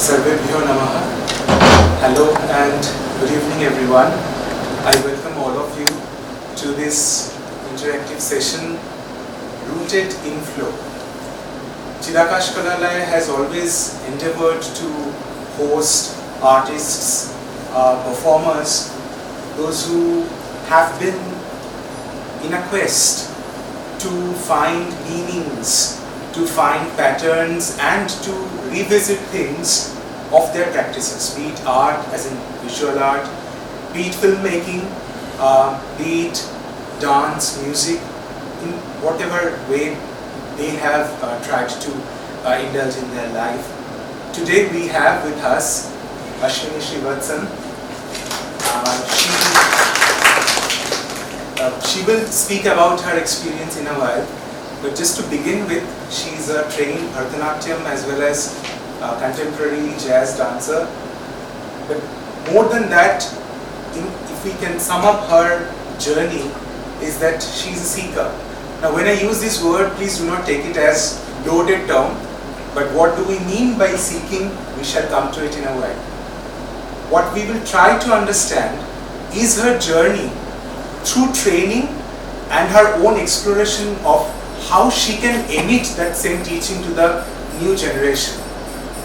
Sarvebhyo Namaha. Hello and good evening everyone. I welcome all of you to this interactive session rooted in flow. Chidakash Kalalaya has always endeavored to host artists, performers, those who have been in a quest to find meanings, to find patterns and to revisit things of their practices, be it art as in visual art, be it filmmaking, be it dance, music, in whatever way they have tried to indulge in their life. Today we have with us Ashwini Srivatsan. She will speak about her experience in a while, but just to begin with, she is a trained Bharatanatyam as well as contemporary jazz dancer. But more than that, if we can sum up her journey, is that she is a seeker. Now when I use this word, please do not take it as loaded term, but what do we mean by seeking? We shall come to it in a while. What we will try to understand is her journey through training and her own exploration of how she can emit that same teaching to the new generation.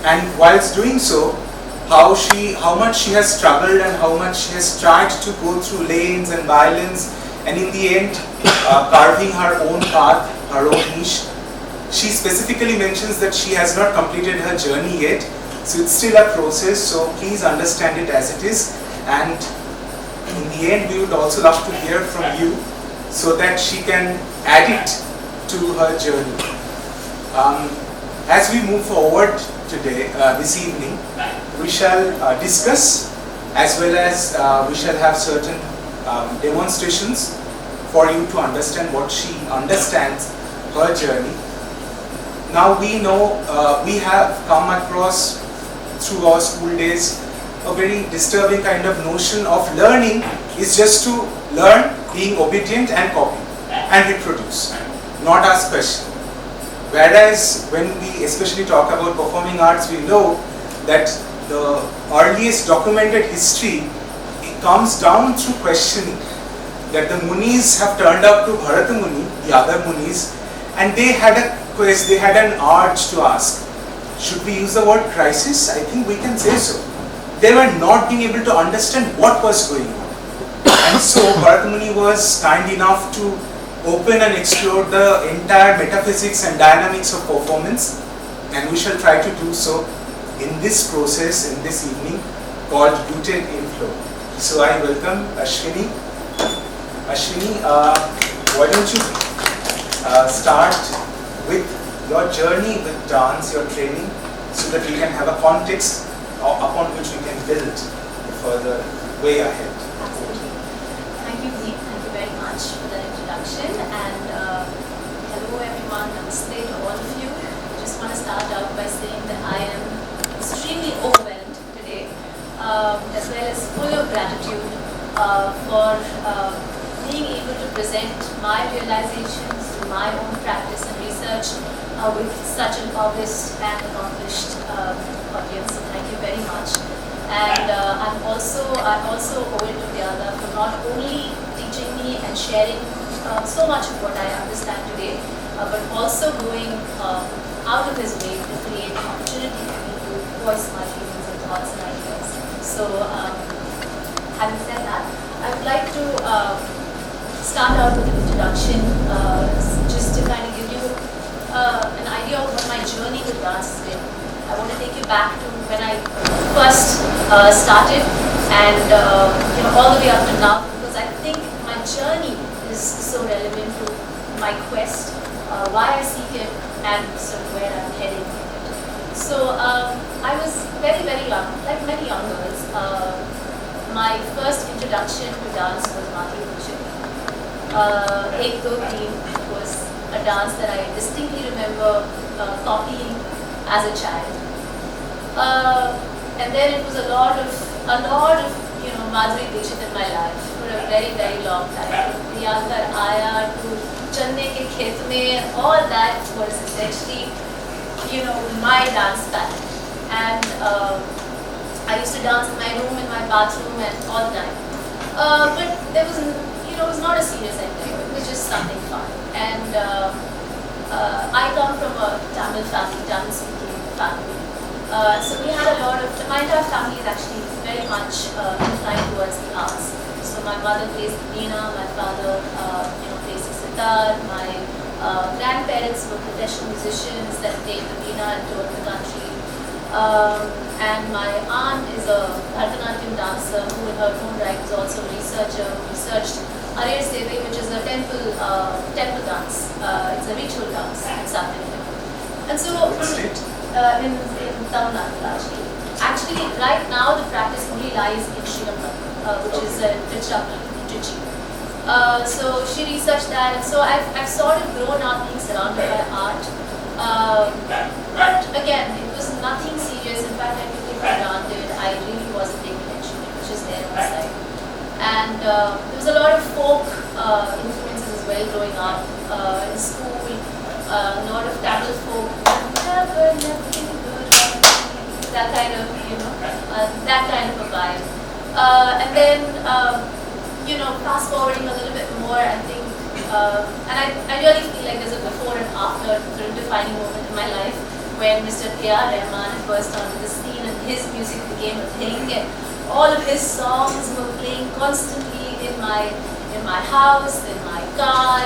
And whilst doing so, how much she has struggled and how much she has tried to go through lanes and violence, and in the end carving her own path, her own niche. She specifically mentions that she has not completed her journey yet, so it's still a process, so please understand it as it is. And in the end, we would also love to hear from you so that she can add it to her journey. As we move forward today, this evening, we shall discuss as well as we shall have certain demonstrations for you to understand what she understands her journey. Now we know we have come across through our school days a very disturbing kind of notion of learning is just to learn, being obedient and copy and reproduce, not ask questions. Whereas when we especially talk about performing arts, we know that the earliest documented history, it comes down through questioning. That the Munis have turned up to Bharata Muni, the other Munis, and they had a quest, they had an urge to ask, should we use the word crisis? I think we can say so. They were not being able to understand what was going on. And so Bharata Muni was kind enough to open and explore the entire metaphysics and dynamics of performance, and we shall try to do so in this process, in this evening, called Rooted in Flow. So I welcome Ashwini. Ashwini, why don't you start with your journey with dance, your training, so that we can have a context upon which we can build for the way ahead. Absolutely. Thank you, Deep. Thank you very much for that introduction. And hello everyone, namaste to all of you. I just want to start out by saying that I am extremely overwhelmed today, as well as full of gratitude for being able to present my realizations through my own practice and research with such an august and accomplished audience. So thank you very much. And I also owe it to Vyada for not only teaching me and sharing so much of what I understand today, but also going out of his way to create an opportunity for me to voice my feelings and thoughts and ideas. So having said that, I would like to start out with an introduction, just to kind of give you an idea of what my journey with dance has been. I want to take you back to when I first started and all the way up to now, because I think my journey is so relevant to my quest, why I seek it, and sort of where I'm heading with it. So I was very, very young, like many young girls. My first introduction to dance was Madhuri Bhushan. Ek Do Teen was a dance that I distinctly remember copying as a child. And then it was a lot of Madhuri Dixit in my life for a very, very long time. Priyakar Aya to Channe Ke Khet Mein, all that was essentially, my dance pattern. And bathroom and all the time. But there was, it was not a serious endeavor. It was just something fun. And I come from a Tamil family, Tamil-speaking family. So we had a lot of, my entire family is actually very much inclined towards the arts. So my mother plays the veena, my father plays the sitar, my grandparents were professional musicians that played the veena and toured the country. And my aunt is a Bharatanatyam dancer who in her own right is also a researcher who researched Arer Seve, which is a temple dance. It's a ritual dance in South India. And so, in Tamil Nadu largely. Actually, right now the practice only lies in Srivatsan, which is in Trichy. So she researched that, and so I've sort of grown up being surrounded by art. But again, it was nothing serious. In fact, I took it for granted. I really wasn't paying attention. It was just there on the side. And there was a lot of folk influences as well growing up in school. A lot of Tamil folk. That kind of, that kind of a vibe. And then, fast forwarding a little bit more, I think, and I really feel like there's a before and after sort of defining moment in my life when Mr. K.R. Rahman burst onto the scene and his music became a thing, and all of his songs were playing constantly in my house, in my car,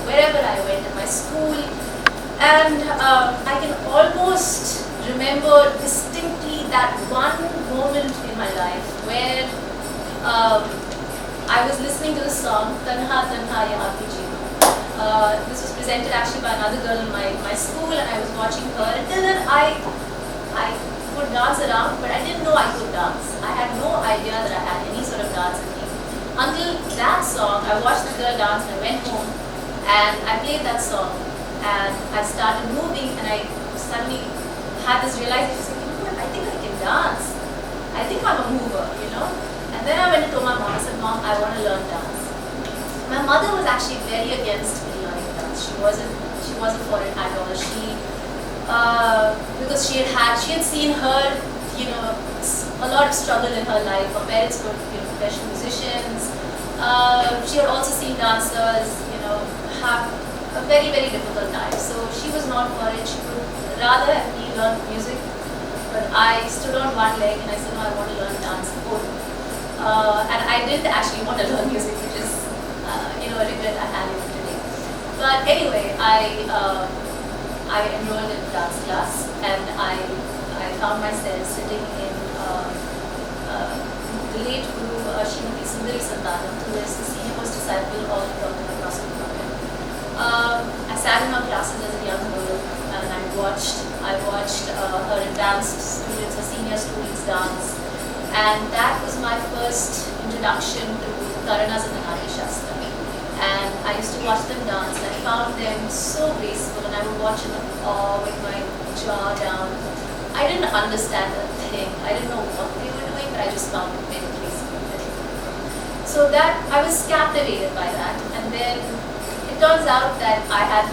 wherever I went, in my school. And I can almost remember distinctly that one moment in my life where I was listening to the song Tanha Tanha Yahan Ki Jeewan. This was presented actually by another girl in my school, and I was watching her. Until then, I could dance around, but I didn't know I could dance. I had no idea that I had any sort of dance in me. Until that song, I watched the girl dance, and I went home and I played that song, and I started moving, and I suddenly had this realization, what, I think I can dance. I think I'm a mover, And then I went and told my mom, I said, Mom, I want to learn dance. My mother was actually very against me learning dance. She wasn't for it at all. Because she had seen her, a lot of struggle in her life. Her parents were professional musicians. She had also seen dancers, have a very, very difficult time. So she was not for it. She would rather have me learn music. But I stood on one leg and I said, no, I want to learn dance. And I did actually want to learn music, which is, a regret I have even today. But anyway, I enrolled in dance class, and I found myself sitting in the late Guru Srimati Sundari Santanam, who is the senior most disciple of Dr. Nassar. I sat in her classes as a young girl, and I watched her and dance students, her senior students dance, and that was my first introduction to Karanas and the Natya Shastra. And I used to watch them dance, and I found them so graceful, and I would watch in awe with my jaw down. I didn't understand a thing. I didn't know what they were doing, but I just found it very graceful. So that I was captivated by that, and then it turns out that I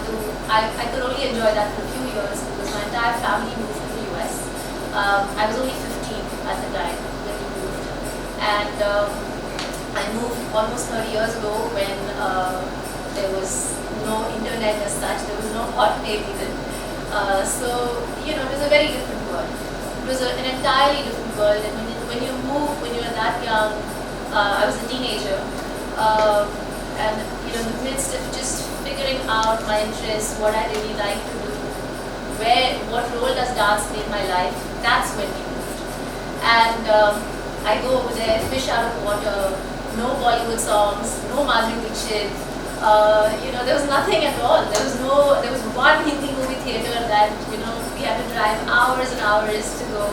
could only enjoy that for a few years because my entire family moved to the US. I was only 15 at the time when we moved, and I moved almost 30 years ago when there was no internet as such. There was no hotmail even. So it was a very different world. It was an entirely different world, and when you move, when you're that young, I was a teenager, and in the midst of just figuring out my interests, what I really like to do, what role does dance play in my life, that's when we moved. And I go over there, fish out of water, no Bollywood songs, no Madhuri Dixit, there was nothing at all. There was one Hindi movie theatre that, we had to drive hours and hours to go.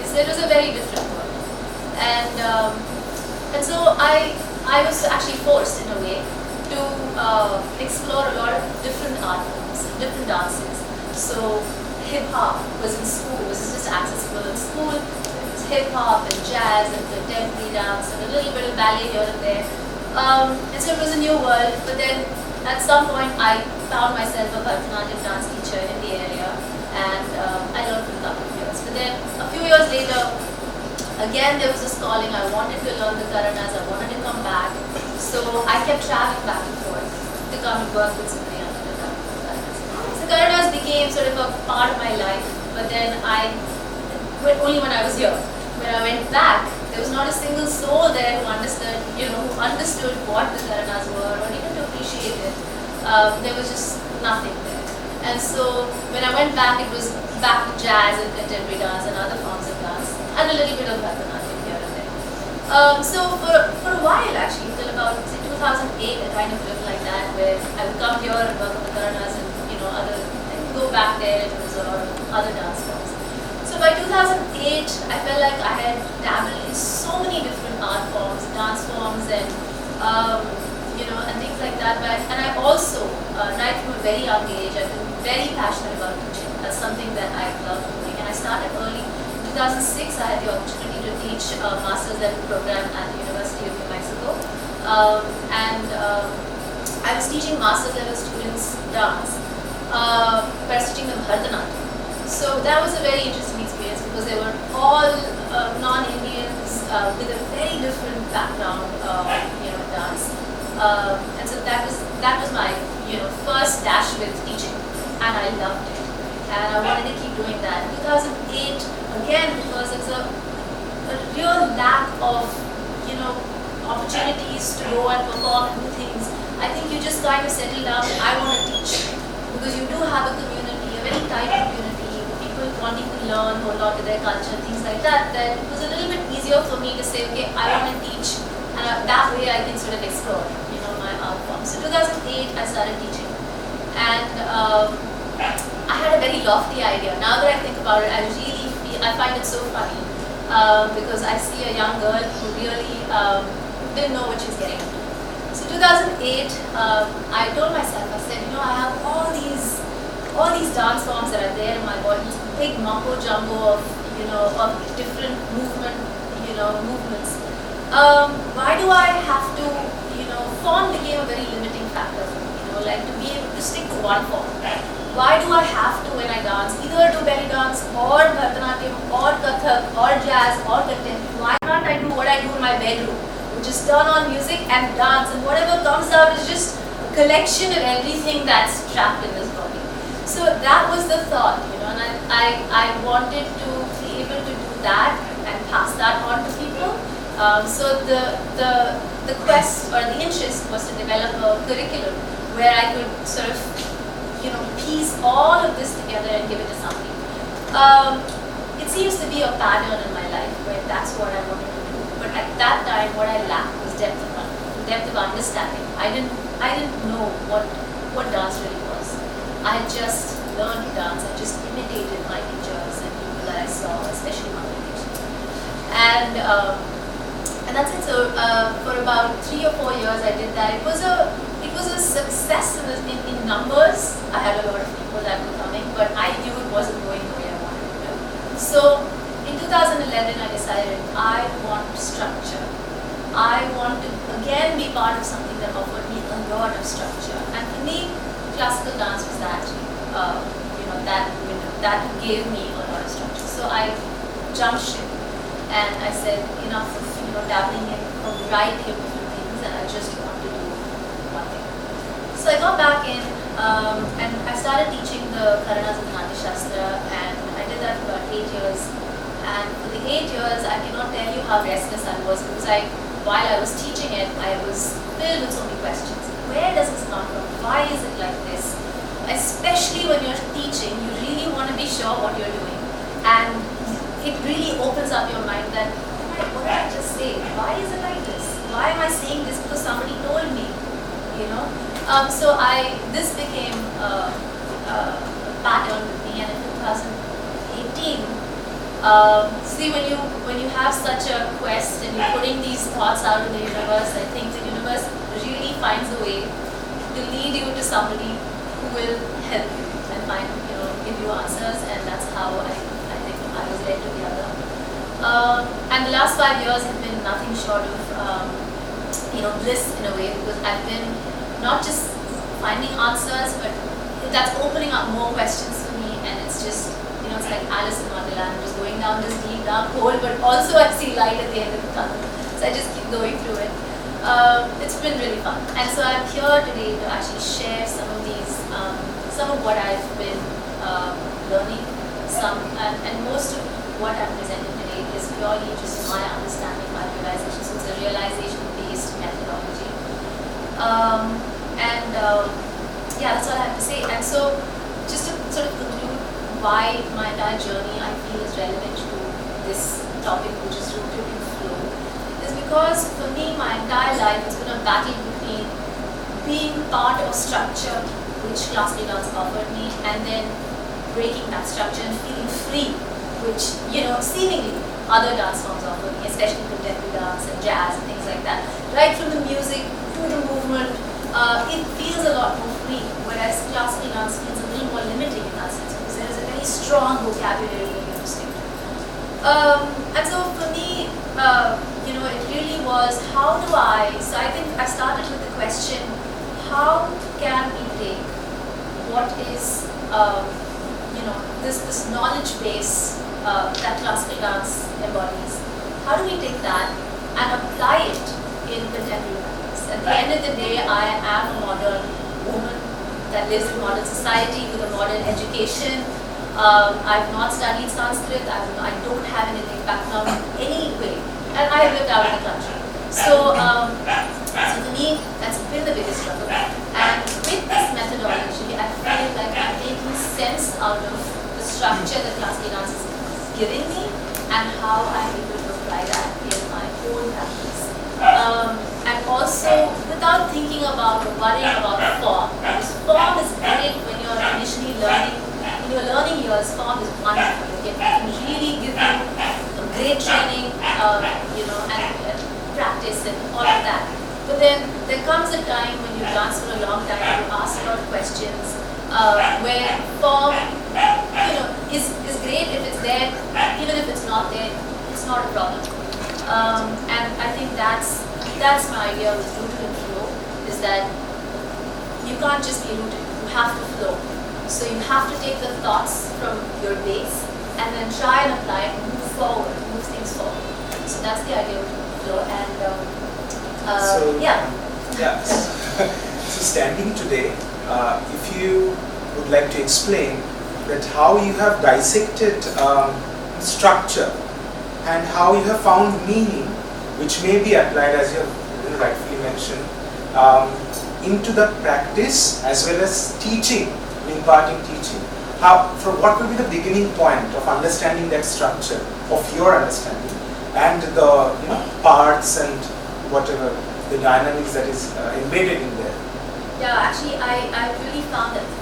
So it was a very different world. And so I was actually forced in a way to explore a lot of different art forms, different dances. So hip hop was in school, was just accessible in school. It was hip hop and jazz and contemporary dance and a little bit of ballet here and there. And so it was a new world, but then at some point I found myself a Bharatanatyam dance teacher in the area, and I learned for a couple of years. But then a few years later, again there was this calling. I wanted to learn the Karanas, I wanted to come back. So I kept traveling back and forth to come and work with Sundari under the Karanas. So Karanas became sort of a part of my life, but then only when I was here. When I went back, there was not a single soul there who understood, who understood what the Karanas were or even to appreciate it. There was just nothing there. And so when I went back, it was back to jazz and contemporary dance and other forms of dance, and a little bit of Bharatanatyam here and there. So for a while actually, till about say 2008, I kind of lived like that, where I would come here and work on the Karanas and go back there and observe other dance forms. So by 2008, I felt like I had dabbled in so many different art forms, dance forms, and and things like that. And I also, right from a very young age, I've been very passionate about teaching. That's something that I love doing. And I started early. In 2006, I had the opportunity to teach a master's level program at the University of New Mexico. I was teaching master's level students dance, but I was teaching them Bharatanatyam. So that was a very interesting experience because they were all non-Indians with a very different background, in dance. And so that was my first dash with teaching, and I loved it, and I wanted to keep doing that. In 2008, again, because it's a real lack of opportunities to go and perform and do things, I think you just kind of settle down. I want to teach because you do have a community, a very tight community, people wanting to learn, hold on to their culture, things like that. That it was a little bit easier for me to say, okay, I want to teach, and that way I can sort of explore my art form. So 2008 I started teaching, and I had a very lofty idea. Now that I think about it, I find it so funny because I see a young girl who really didn't know what she was getting into. So 2008, I told myself, I said, I have all these dance forms that are there in my body, this big mumbo jumbo of different movements. Why do I have to, form became a very limiting factor for me, like to be able to stick to one form. Why do I have to, when I dance, either do belly dance or Bharatanatyam or Kathak or jazz or contemporary? Why can't I do what I do in my bedroom, which is turn on music and dance, and whatever comes out is just a collection of everything that's trapped in this body. So that was the thought, and I wanted to be able to do that and pass that on to people. So the quest or the interest was to develop a curriculum where I could sort of, piece all of this together and give it to somebody. It seems to be a pattern in my life where that's what I wanted to do. But at that time, what I lacked was depth of understanding. I didn't know what dance really was. I just learned dance. I just imitated my teachers and people that I saw, especially my teachers. And that's it. So for about 3 or 4 years, I did that. It was a success in numbers. I had a lot of people that were coming, but I knew it wasn't going the way I wanted it to. So in 2011, I decided I want structure. I want to again be part of something that offered me a lot of structure. And for me, classical dance was that that gave me a lot of structure. So I jumped ship and I said enough of dabbling in a variety of different things, and I just want to do one thing. So I got back in and I started teaching the Karanas and the Natya Shastra, and I did that for about 8 years. And for the 8 years, I cannot tell you how restless I was because while I was teaching it, I was filled with so many questions. Where does this come from? Why is it like this? Especially when you're teaching, you really want to be sure what you're doing, and it really opens up your mind that what did I just say? Why is it like this? Why am I saying this? Because somebody told me, So this became a pattern with me, and in 2018, see when you have such a quest and you're putting these thoughts out in the universe, I think the universe really finds a way to lead you to somebody who will help you and give you answers, and that's how I think I was led to the other. And the last 5 years have been nothing short of bliss in a way, because I've been not just finding answers, but that's opening up more questions for me, and it's just it's like Alice in Wonderland, just going down this deep dark hole, but also I see light at the end of the tunnel. So I just keep going through it. It's been really fun, and so I'm here today to actually share some of these, some of what I've been learning. And most of what I'm presenting today is purely just my understanding, my realization. So it's a realization-based methodology. Yeah, that's all I have to say. And so, just to sort of conclude why my entire journey I feel is relevant to this topic, which is rooted in flow, is because for me, my entire life it's been a battle between being part of structure, which classical dance offered me, and then breaking that structure and feeling free, which, seemingly other dance forms offer me, especially contemporary dance and jazz and things like that. Right from the music to the movement, it feels a lot more free, whereas classical dance feels a little more limiting in that sense, because there is a very strong vocabulary when you're using it. And so for me, it really was, so I think I started with the question, how can we take what is, this knowledge base that classical dance embodies, how do we take that and apply it in contemporary dance? At the end of the day, I am a modern woman that lives in modern society with a modern education. I've not studied Sanskrit, I don't have an Indic background in any way, and I have lived out of the country. So for me, that's been the biggest struggle. And with this methodology, I feel like I'm making sense out of the structure that classical dance is giving me and how I'm able to apply that in my own practice. And also, without thinking about or worrying about form. Because form is great when you're initially learning. In your learning years, form is wonderful. It can really give you a great training, and practice and all of that. But then there comes a time when you dance for a long time, you ask a lot of questions, where form, is great if it's there. Even if it's not there, it's not a problem. And I think that's my idea with rooted in flow, is that you can't just be rooted, you have to flow. So you have to take the thoughts from your base and then try and apply it, move things forward. So that's the idea of flow. And So standing today, if you would like to explain that how you have dissected structure and how you have found meaning, which may be applied, as you have rightfully mentioned, into the practice as well as teaching, imparting teaching. What will be the beginning point of understanding that structure, of your understanding, and the parts and whatever the dynamics that is embedded in there? Yeah, actually, I really found that the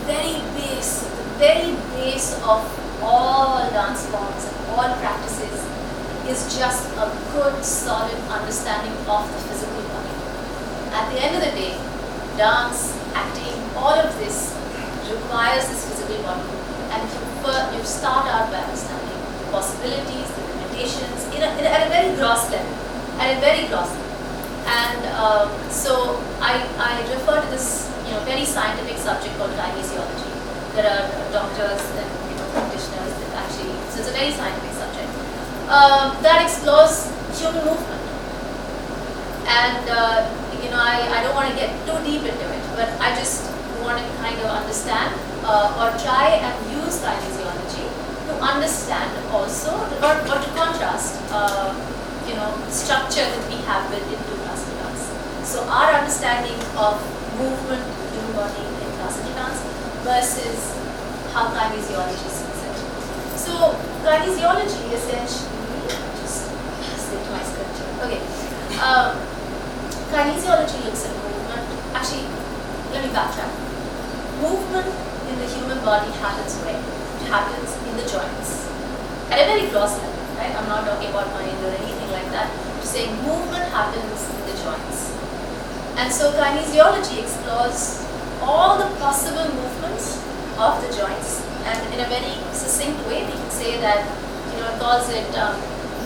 very base of all dance forms and all practices is just a good, solid understanding of the physical body. At the end of the day, dance, acting, all of this requires this physical body. And you start out by understanding the possibilities, the limitations, at a very gross level. And so I refer to this very scientific subject called kinesiology. There are doctors and practitioners that actually, so it's a very scientific subject that explores human movement. And I don't want to get too deep into it, but I just want to kind of understand or try and use kinesiology to understand also, or to contrast, structure that we have built into classical dance. So our understanding of movement, human body in classical dance versus how kinesiology sees it. So kinesiology essentially, just stick to my scripture. Okay. Kinesiology looks at movement. Actually, let me backtrack. Movement in the human body happens where? It happens in the joints. At a very gross level, right? I'm not talking about mind or anything like that. I'm saying movement happens in the joints. And so kinesiology explores all the possible movements of the joints. And in a very succinct way, we can say that, it calls it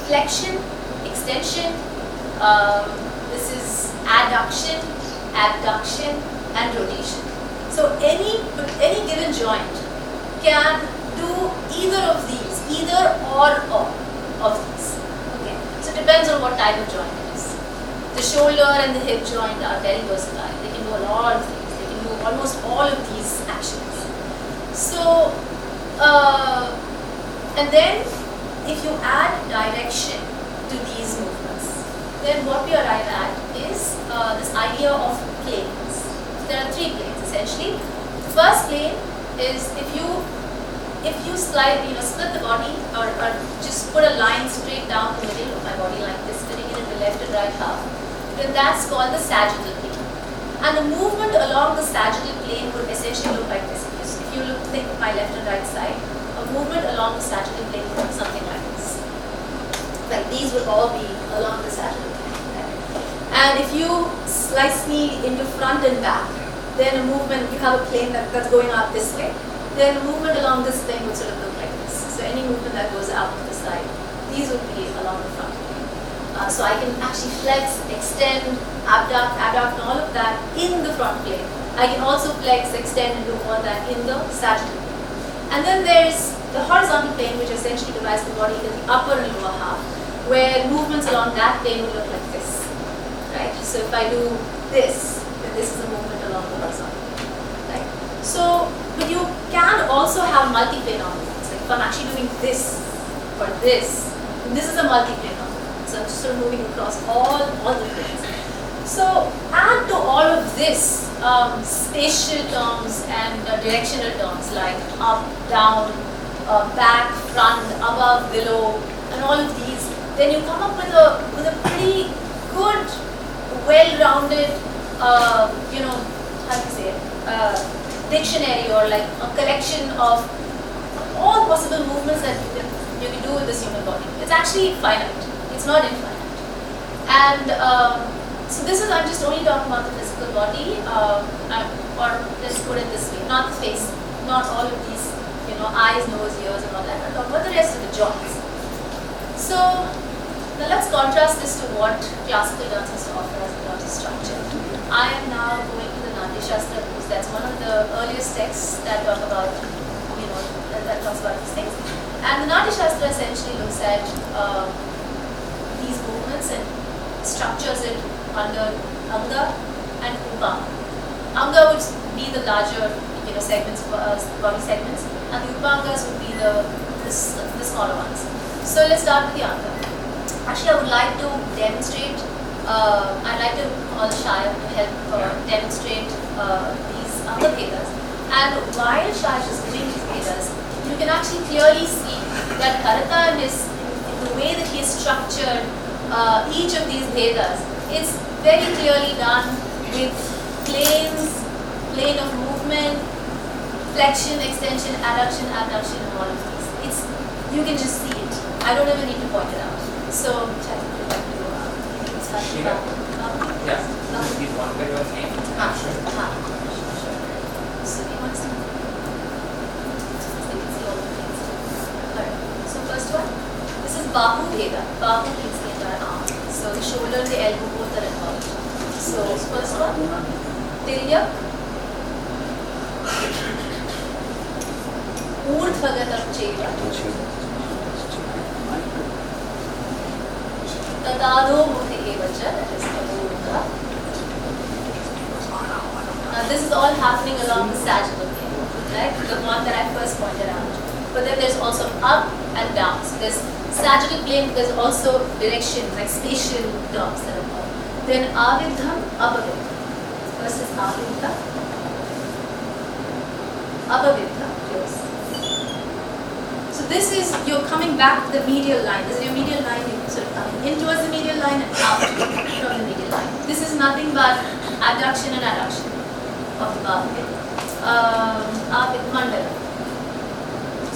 flexion, extension, this is adduction, abduction, and rotation. So any given joint can do either of these or all of these. Okay, so it depends on what type of joint it is. The shoulder and the hip joint are very versatile. They can do a lot of things. They can do almost all of these actions. So, and then if you add direction to these movements, then what we arrive at is this idea of planes. There are 3 planes essentially. The first plane is if you slide, split the body or just put a line straight down the middle of my body like this, splitting it into left and right half, then that's called the sagittal plane. And the movement along the sagittal plane would essentially look like this. If you think of my left and right side, a movement along the sagittal plane would look something like this. Like these would all be along the sagittal plane. Right? And if you slice me into front and back, then a movement, you have a plane that's going out this way, then a movement along this plane would sort of look like this. So any movement that goes out to the side, these would be along the front plane. So I can actually flex, extend, abduct, and all of that in the front plane. I can also flex, extend, and do all that in the sagittal plane. And then there's the horizontal plane, which essentially divides the body into the upper and lower half, where movements along that plane would look like this, right? So if I do this, then this is a movement along the horizontal plane, right? So, but you can also have multi-planar movements. Like if I'm actually doing this or this, then this is a multi-planar movement. So I'm just sort of moving across all the planes. So add to all of this spatial terms and directional terms like up, down, back, front, above, below, and all of these. Then you come up with a pretty good, well-rounded, how do you say it? Dictionary or like a collection of all possible movements that you can do with this human body. It's actually finite. It's not infinite. And so this is, I'm just only talking about the physical body, or let's put it this way, not the face, not all of these, eyes, nose, ears, and all that. I'm talking about the rest of the joints. So now let's contrast this to what classical dance has to offer as a dance structure. I am now going to the Natya Shastra because that's one of the earliest texts that talk about, that talks about these things. And the Natya Shastra essentially looks at these movements and structures it under Anga and Upanga. Anga would be the larger, segments, body segments, and the Upangas would be the smaller ones. So let's start with the Anga. Actually, I would like to demonstrate. I'd like to call Shaya to help demonstrate these Anga Vedas. And while Shaya is doing these Vedas, you can actually clearly see that Bharata in the way that he has structured each of these Vedas, it's very clearly done with planes, plane of movement, flexion, extension, adduction, abduction, and all of these. You can just see it. I don't even need to point it out. So, Shaya, would you like to start? Yeah. Is one by your name? Sure. So, you want to see? So you can see all the things. Alright. So, first one. This is Bahu Veda. Bahu means the entire arm. So, the shoulder and the elbow both are involved. So, first one. Tilyak. Urdhvagatam Cheva. Tadado Mukhi Evacha. That is Urdhva. Now this is all happening along the sagittal plane, right? The one that I first pointed out. But then there's also up and down. So there's sagittal plane, there's also directions, like spatial terms that are called. Then avidham, apavidham. First is avidham. Apavidham, close. So this is, you're coming back to the medial line. This is your medial line, you're sort of coming in towards the medial line and out from the medial line. This is nothing but abduction and adduction of the Bahu Veda. Mandala.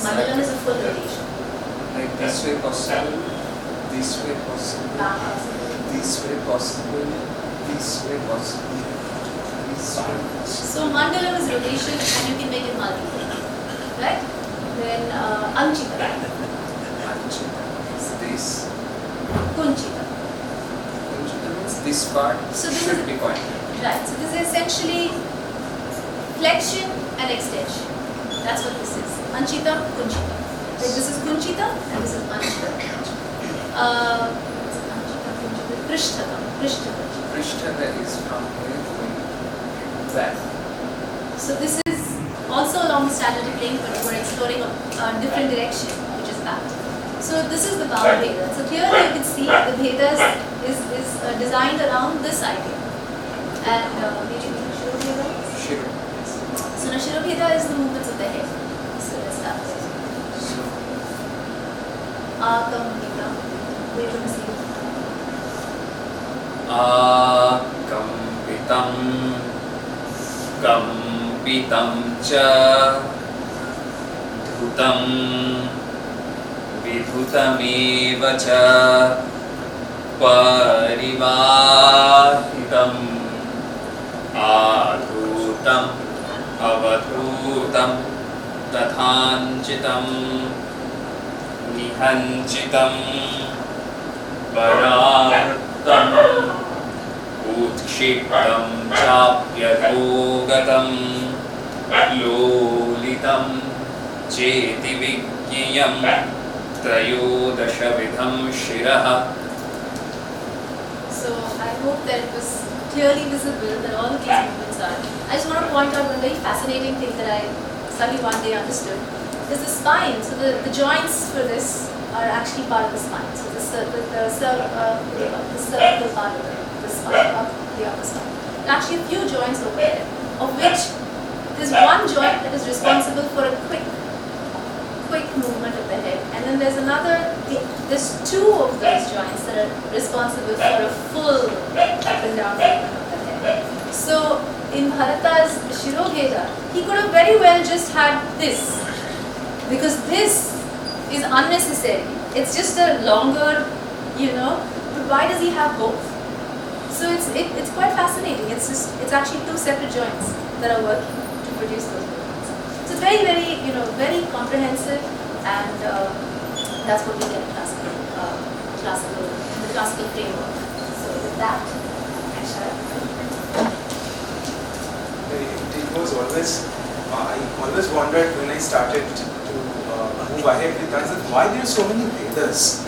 Mandalam is a full rotation. Like this way possible, this way possible, this way possible, this way possible, this way possible. So Mandalam is rotation and you can make it multiple, right? Then Anchita. Anchita is this. Kunchita. Kunchita means this part should be pointed. Right, so this is essentially flexion and extension. That's what this is. Anchita, Kunchita. Like this is Kunchita and this is Anchita. Prishtaka is from here going back. So this is also along the standard plane, but we're exploring a different direction, which is back. So this is the Bhava Veda. So clearly you can see the Vedas is designed around this idea. And maybe Shiro Veda? Shiro. So now Shiro Veda is the movements of the head. So let's start there. So, Akam Veda. Where do you see it? Akampitam Kampitam cha Dhutam Vidhutameva cha Parivahitam Adhutam Avadhutam Tathanchitam Nihanchitam Parartam Utshiptam Chapyagogatam Lolitam Cheti Vigyayam Trayodashavidham Shiraha. So I hope that it was clearly visible that all of these movements are. I just want to point out one very fascinating thing that I suddenly one day understood is the spine. So the joints for this are actually part of the spine. So the cervical part of the spine, the upper spine. There are actually a few joints over there, of which there's one joint that is responsible for a quick movement of the head, and then there's there's two of those joints that are responsible for a full up and down movement of the head. So in Bharata's Shiro Veda, he could have very well just had this, because this is unnecessary. It's just a longer, but why does he have both? So it's quite fascinating. It's actually two separate joints that are working to produce those movements. So it's very, very, very comprehensive, and that's what we get in the classical framework. So with that, I shall. It was always, I always wondered when I started to move ahead with that, why there are so many Vedas.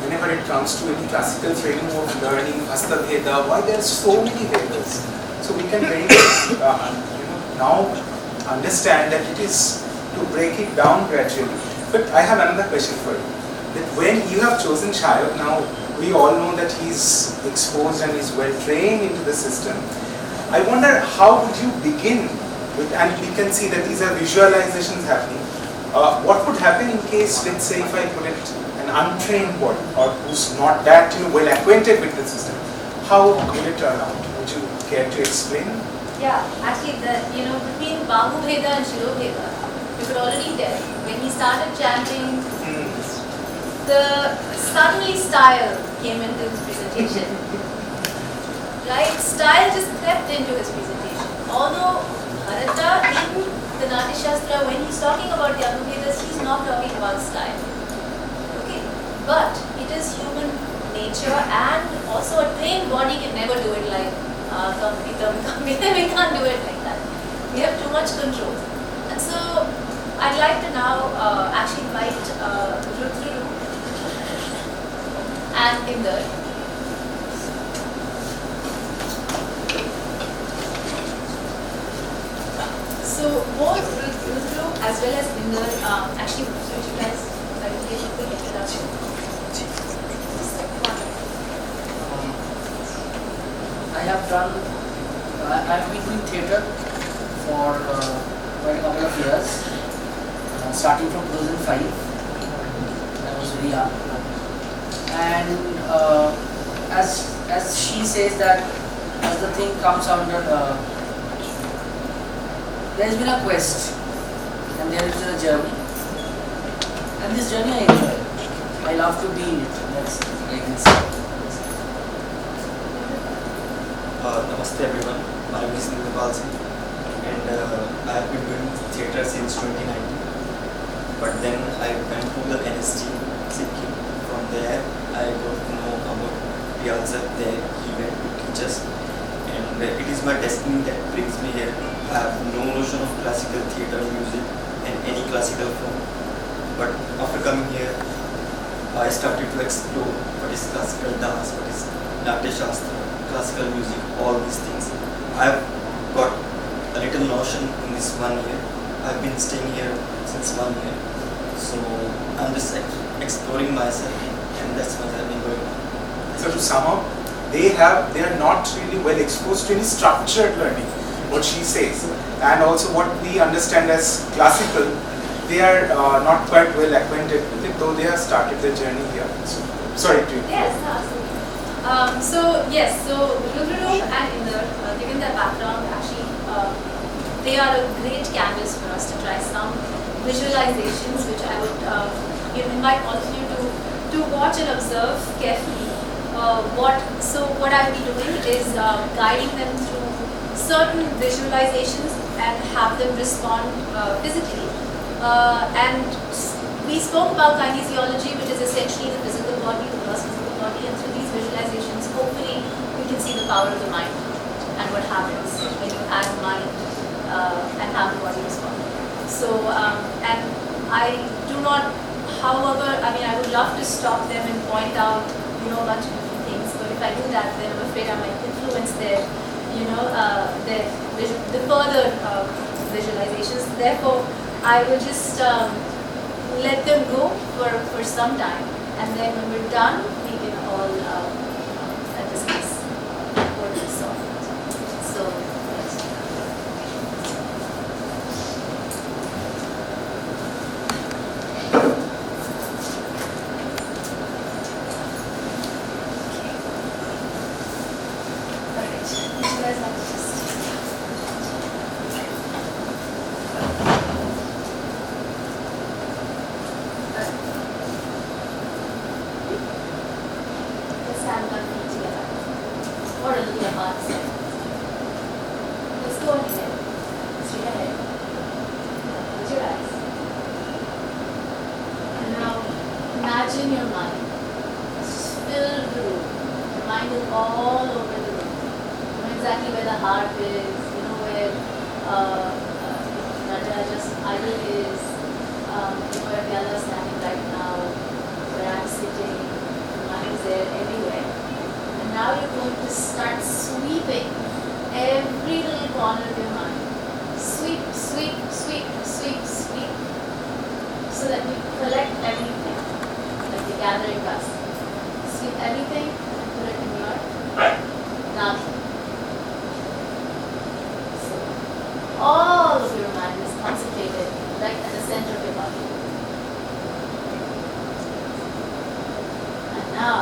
Whenever it comes to any classical framework of learning, Hasta Veda, why there are so many Vedas? So we can very now understand that it is to break it down gradually. But I have another question for you. That when you have chosen Shayok, now we all know that he's exposed and is well trained into the system. I wonder how would you begin with, and we can see that these are visualizations happening. What would happen in case, let's say, if I put it an untrained body or who's not that well acquainted with the system? How will it turn out? Would you care to explain? Yeah, actually, between Bahu Veda and Shiro Veda, you could already tell when he started chanting, suddenly style came into his presentation. Right? Style just crept into his presentation. Although Bharata in the Natya Shastra, when he's talking about the other Vedas, he's not talking about style. Okay? But it is human nature, and also a trained body can never do it like we can't do it like that. We have too much control. And so I'd like to now actually invite Rudru and Inder. So both Rudru as well as Inder, actually, would you guys like to give a quick introduction? I've been doing theatre for quite a couple of years, starting from 2005. I was very young, and as she says that as the thing comes under, there has been a quest, and there is a journey, and this journey I enjoy. I love to be in it. That's what I can say. Namaste everyone, my name is Nirmal Singh, and I have been doing theatre since 2019, but then I went to the NST Sikkim. From there I got to know about Riyazat. There he went to teach us, and it is my destiny that brings me here. I have no notion of classical theatre music and any classical form, but after coming here I started to explore what is classical dance, what is Natya Shastra, classical music, all these things. I've got a little notion in this 1 year. I've been staying here since 1 year. So I'm just exploring myself, and that's what I've been going on. So to sum up, they are not really well exposed to any structured learning, what she says. And also what we understand as classical, they are not quite well acquainted with it, though they have started their journey here. So, sorry to Yes, absolutely. So Rudru and Inder, given their background, actually, they are a great canvas for us to try some visualizations, which I would invite all of you to watch and observe carefully. What I'll be doing is guiding them through certain visualizations and have them respond physically. And we spoke about kinesiology, which is essentially the physical body, the gross physical body, and through these visualizations, hopefully you can see the power of the mind and what happens when you add mind and have the body respond. So, and I do not, however, I would love to stop them and point out, a bunch of different things, but if I do that, then I'm afraid I might influence their further visualizations. Therefore, I will just let them go for some time, and then when we're done, we can all discuss what we saw. So, imagine your mind just filled the room. Your mind is all over the room. You know exactly where the heart is, where Nataraja's idol is, where Vyala is standing right now, where I'm sitting. Your mind is there everywhere. And now you're going to start sweeping every little corner of your mind. Sweep, sweep, sweep, sweep, sweep. So that you collect everything, like the gathering dust. Sweep everything and put it in your nadi. So all of your mind is concentrated right at the center of your body. And now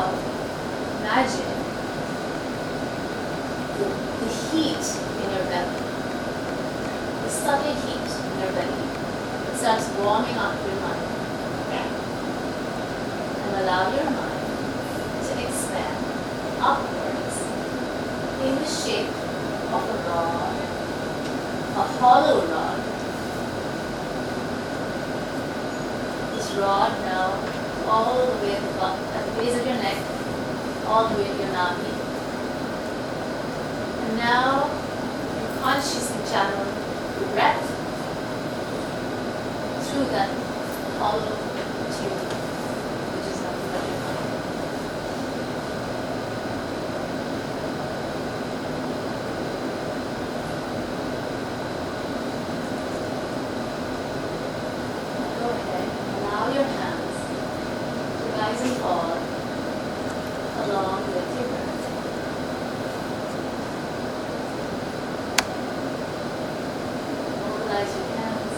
imagine the heat in your belly. The subtle heat in your belly. It starts warming up your mind. And allow your mind to expand upwards in the shape of a rod, a hollow rod. This rod now all the way at the base of your neck, all the way to your navi. And now you consciously channel the breath through that hollow tube, which is nothing but your mind. Now go ahead, allow your hands to rise and fall along with your breath. Mobilize your hands.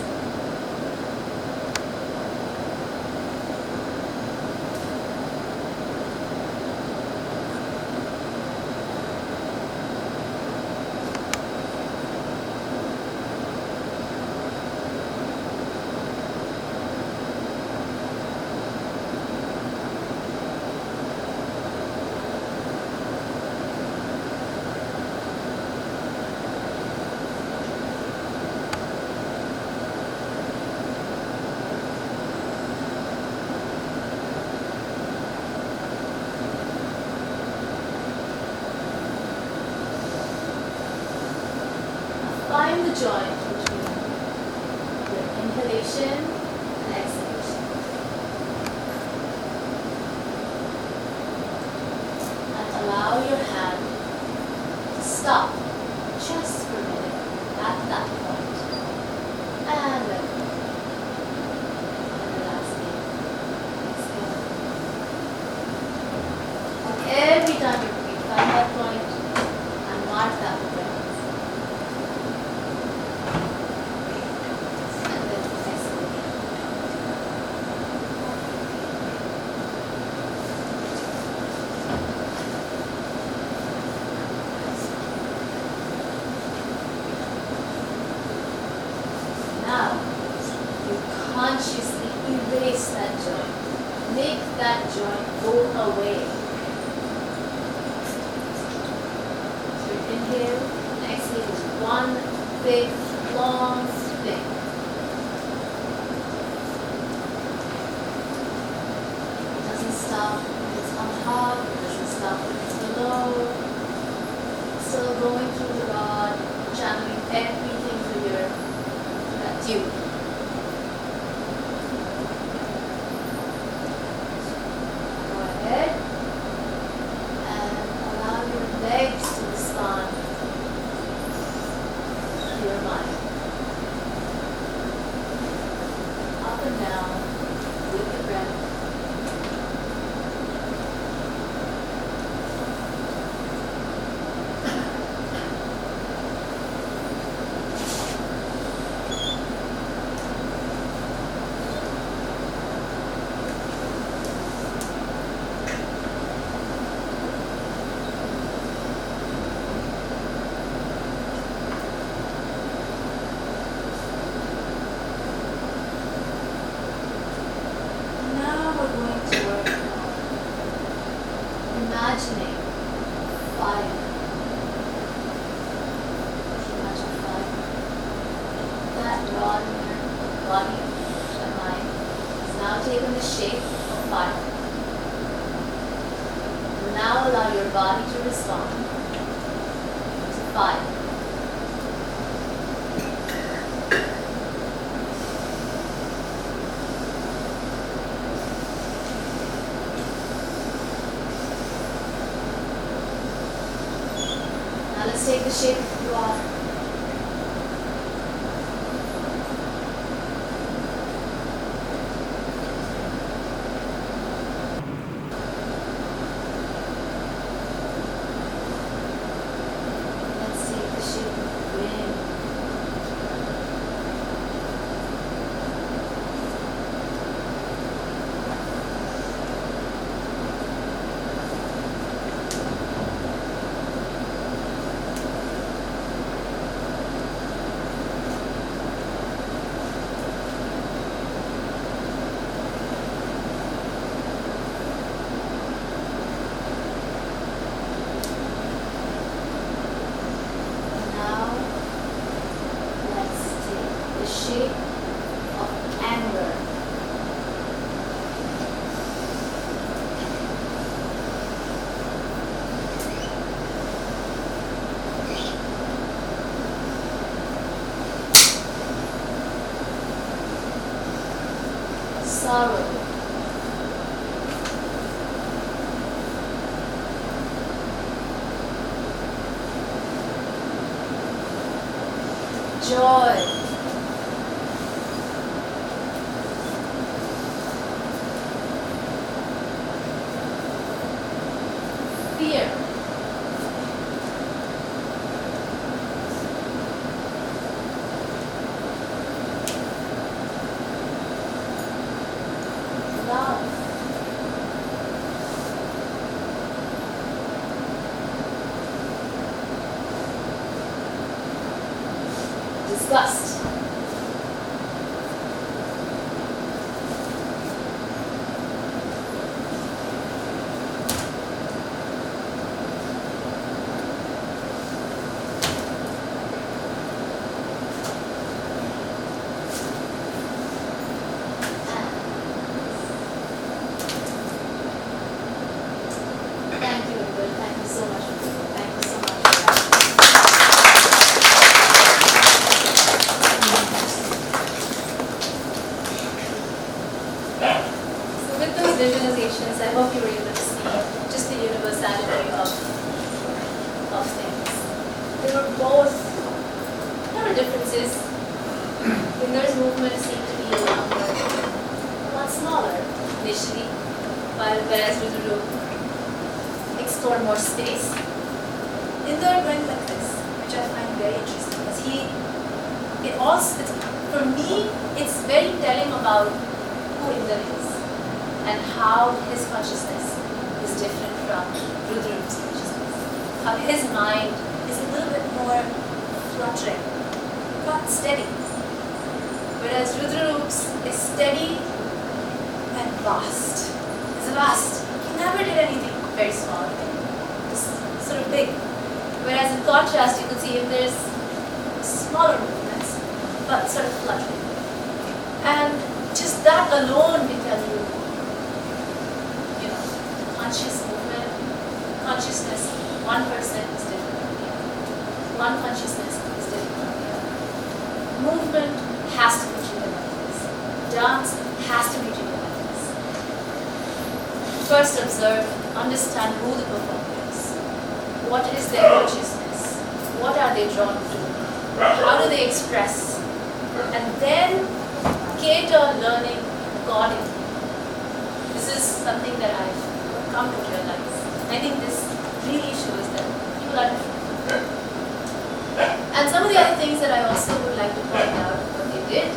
Find the joint between your inhalation and exhalation. make that joint go away. So inhale and exhale is one big long thing. It doesn't stop when it's on top, it doesn't stop when it's below. Still going through the rod, channeling everything through your tube. Go ahead and allow your legs to respond to your mind. Up and down with the breath. Now we're going to work on imagining fire. Imagine fire. That rod in your body and mind has now taken the shape of fire. Now allow your body to respond to fire. Now let's take the shape of water. Let's take the shape of wind. Now, let's take the shape of anger. Sorrow. Joy. Fear. Love. Disgust. Thank you, everybody. Thank you so much. Thank you so much for that. So with those visualizations, I hope you were able to see just the universality of things. There were differences. Finger's movement seemed to be longer, a lot smaller initially, whereas Rudra explored more space. Inder went like this, which I find very interesting because for me, it's very telling about who Inder is and how his consciousness is different from Rudra's consciousness. How his mind is a little bit more fluttering, not steady. Whereas Rudra's is steady and vast. vast. He never did anything very small. Just sort of big. Whereas in contrast, you could see if there's smaller movements, but sort of fluttering. And just that alone can tell you, conscious movement, consciousness, one person is different from the other. One consciousness is different from the other. Movement has to be treated like this. Dance has to be treated like this. First observe, understand who the performer is. What is their consciousness? What are they drawn to? How do they express? And then cater learning accordingly. This is something that I've come to realize. I think this really shows that people are different. And some of the other things that I also would like to point out what they did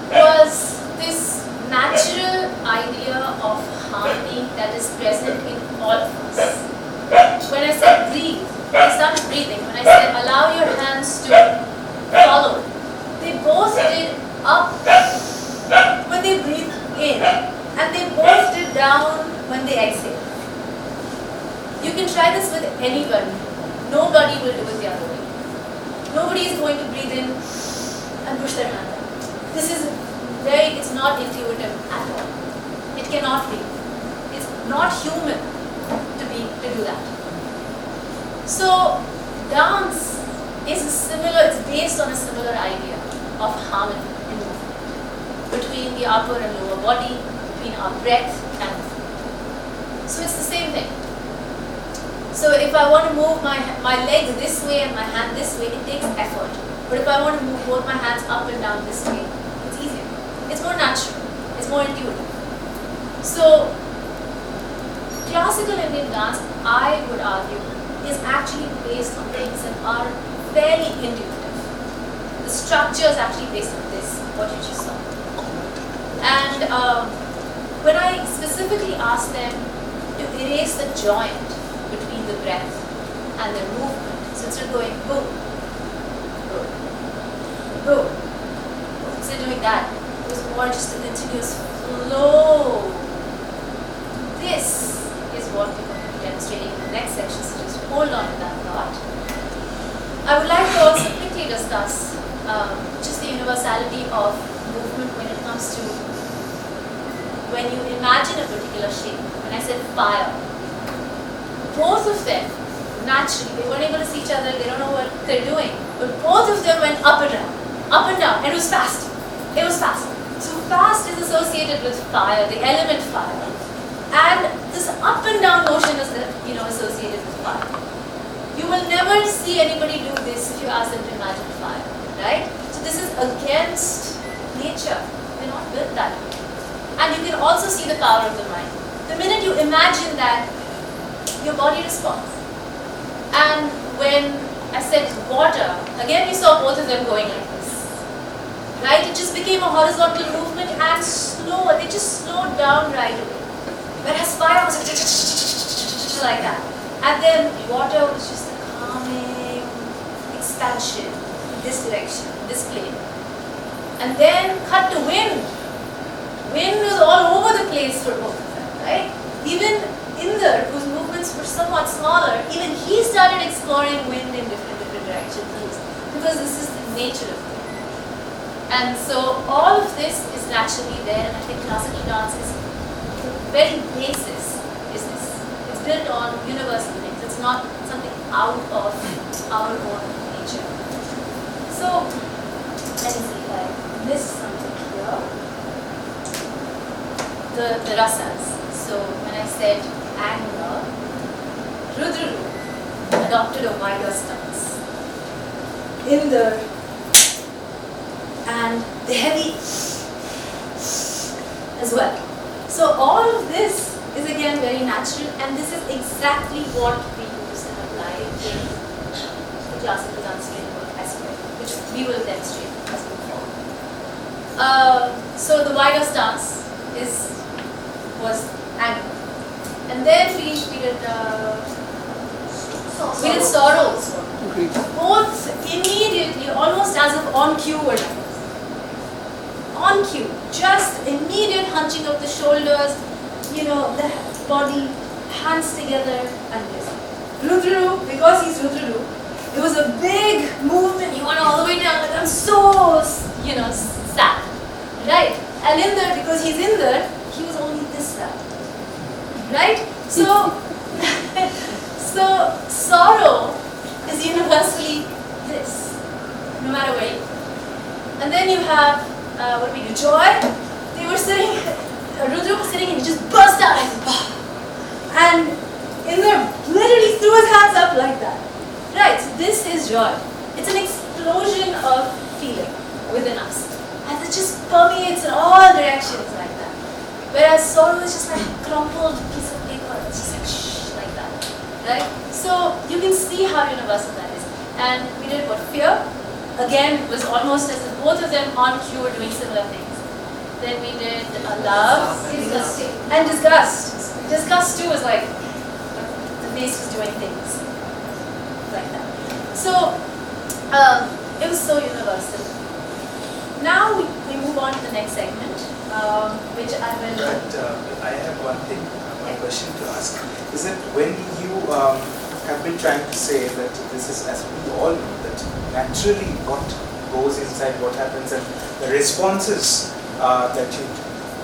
was this natural idea of harmony that is present in all of us. When I said breathe, they started breathing. When I said allow your hands to follow, they both did up when they breathed in, and they both did down when they exhale. You can try this with anybody. Nobody will do it the other way. Nobody is going to breathe in and push their hand out. This is it's not intuitive at all. It cannot be. It's not human to do that. So dance is it's based on a similar idea of harmony in movement between the upper and lower body, between our breath and the foot. So it's the same thing. So if I want to move my leg this way and my hand this way, it takes effort. But if I want to move both my hands up and down this way, it's easier. It's more natural. It's more intuitive. So classical Indian dance, I would argue, is actually based on things that are fairly intuitive. The structure is actually based on this, what you just saw. And when I specifically asked them to erase the joint between the breath and the movement, so instead of going boom, boom, boom, instead of doing that, it was more just a continuous flow. This is what we're going to be demonstrating in the next section, so just hold on to that thought. I would like to also quickly discuss just the universality of movement when it comes to when you imagine a particular shape. When I said fire, both of them, naturally, they weren't able to see each other, they don't know what they're doing, but both of them went up and down, and it was fast. It was fast. So fast is associated with fire, the element fire. And this up and down motion is associated with fire. You will never see anybody do this if you ask them to imagine fire, right? So this is against nature. We're not built that way. And you can also see the power of the mind. The minute you imagine that, your body responds. And when I said water, again you saw both of them going like this. Right? It just became a horizontal movement and slower. They just slowed down right away. Whereas fire was like that. And then water was just a calming expansion in this direction, this plane. And then cut to wind. Wind was all over the place for both of them, right? Even Inder, whose movements were somewhat smaller, even he started exploring wind in different directions because this is the nature of it. And so all of this is naturally there, and I think classical dance is the very basis is this. It's built on universal things. It's not something out of our own nature. So let me see if I missed something here. The rasas. So when I said anger, Rudra adopted a wider stance. Inder and the heavy as well. So all of this is again very natural, and this is exactly what we use and apply in the classical dance framework as well, which we will demonstrate as we go forward. So the wider stance was anger. And then we did sorrows. Both immediately, almost as if on cue were done. On cue. Just immediate hunching of the shoulders, the body, hands together, and this. Rudru, because he's Rudru, it was a big movement. He went all the way down, like I'm so, sad, right? And Indra, because he's Indra, he was only this sad, right? So, so sorrow is universally this, no matter where you go. And then you have, joy. They were sitting, Rudra was sitting and he just burst out like, bah! And Indra literally threw his hands up like that. Right, so this is joy. It's an explosion of feeling within us. And it just permeates in all directions like that. Whereas sorrow is just like a crumpled piece of paper. It's just like shh, like that. Right? So you can see how universal that is. And we did what? Fear. Again, it was almost as if both of them on cue were doing similar things. Then we did love and disgust. Disgust too was like the face was doing things like that. So it was so universal. Now we move on to the next segment, which I will. But I have one question to ask. Is that when you have been trying to say that this is, as we all know, that naturally what goes inside, what happens, and the responses that you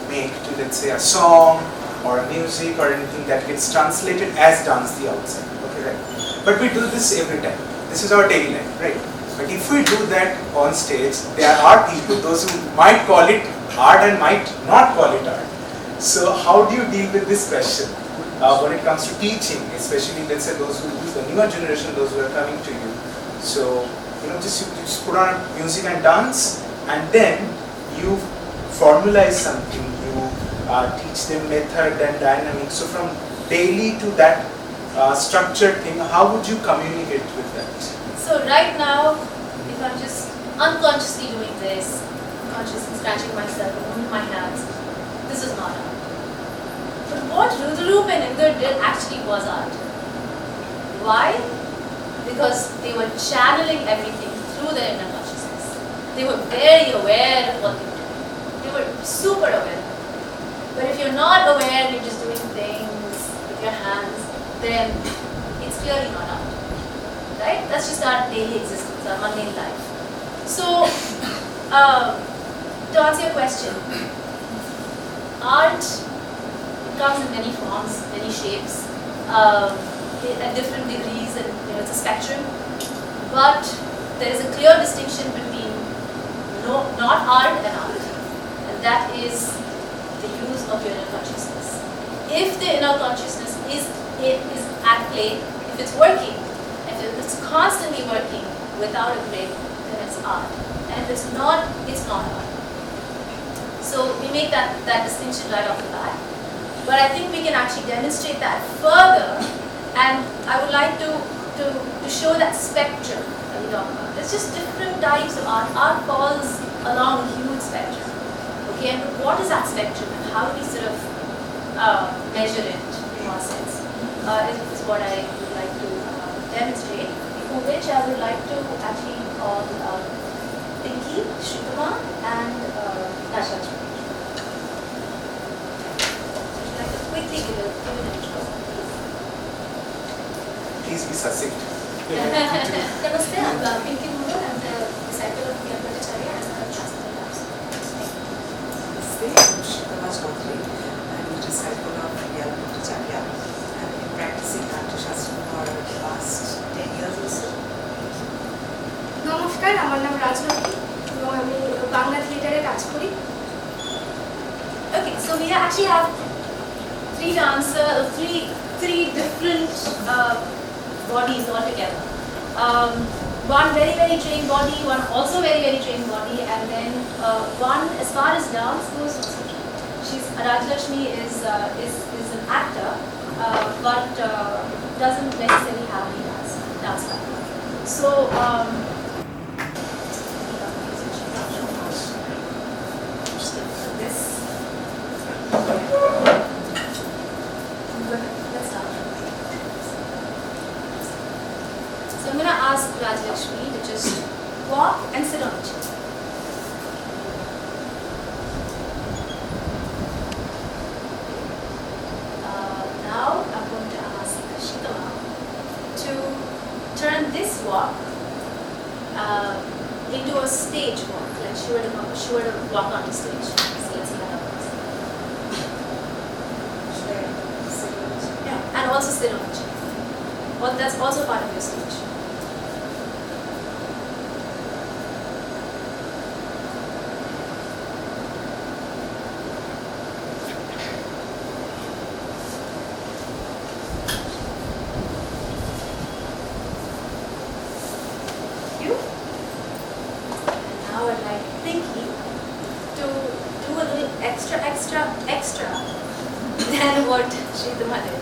make to, let's say, a song or a music or anything that gets translated as dance the outside. Okay, right? But we do this every time. This is our daily life, right? But if we do that on stage, there are people, those who might call it art and might not call it art. So how do you deal with this question when it comes to teaching, especially, let's say, those who the newer generation, those who are coming to you? So you just put on music and dance, and then you formalize something. You teach them method and dynamics. So from daily to that structured thing, how would you communicate with that? So right now, if I'm just unconsciously doing this, consciously scratching myself, moving my hands, this is not art. But what Rudru and Indra did actually was art. Why? Because they were channeling everything through their inner consciousness. They were very aware of what they were doing. They were super aware. But if you're not aware, you're just doing things with your hands, then it's clearly not art. Right? That's just our daily existence, our mundane life. So, to answer your question, art comes in many forms, many shapes, at different degrees, and it's a spectrum. But there is a clear distinction between not art and art, and that is the use of your inner consciousness. If the inner consciousness is at play, if it's working, if it's constantly working without a break, then it's art. And if it's not art. So we make that distinction right off the bat. But I think we can actually demonstrate that further, and I would like to show that spectrum that we talk about. There's just different types of art. Art falls along a huge spectrum. Okay, and what is that spectrum, and how do we sort of measure it in one sense? Is what I would like to demonstrate. For which I would like to actually call Pinky, Shrikama, and Ashwini. Quickly give an intro, Please be succinct. Namaste, I'm Pinky Muro. I'm the disciple of Bhacharya and the Shastra Labs. Namaste, I'm Srivatsan. I'm a disciple of Bhacharya. I've been practicing Shastra for the last 10 years or so. নমস্কার, আমার নাম রাজলক্ষ্মী এবং আমি বাংলা থিয়েটারে কাজ করি। Okay, so we actually have three different bodies altogether. One very, very trained body, one also very, very trained body, and then one, as far as dance goes, Rajlakshmi is an actor, but doesn't necessarily have any dance background. So, this. Let's start. So I'm going to ask Rajlakshmi to just walk and sit on the chair. she were to walk onto stage. So let's see how that goes. Should I sit on the chair? Yeah, and also sit on the chair. Well, that's also part of your stage. You. And now I'd like Pinky to do a little extra than what Sridhama did.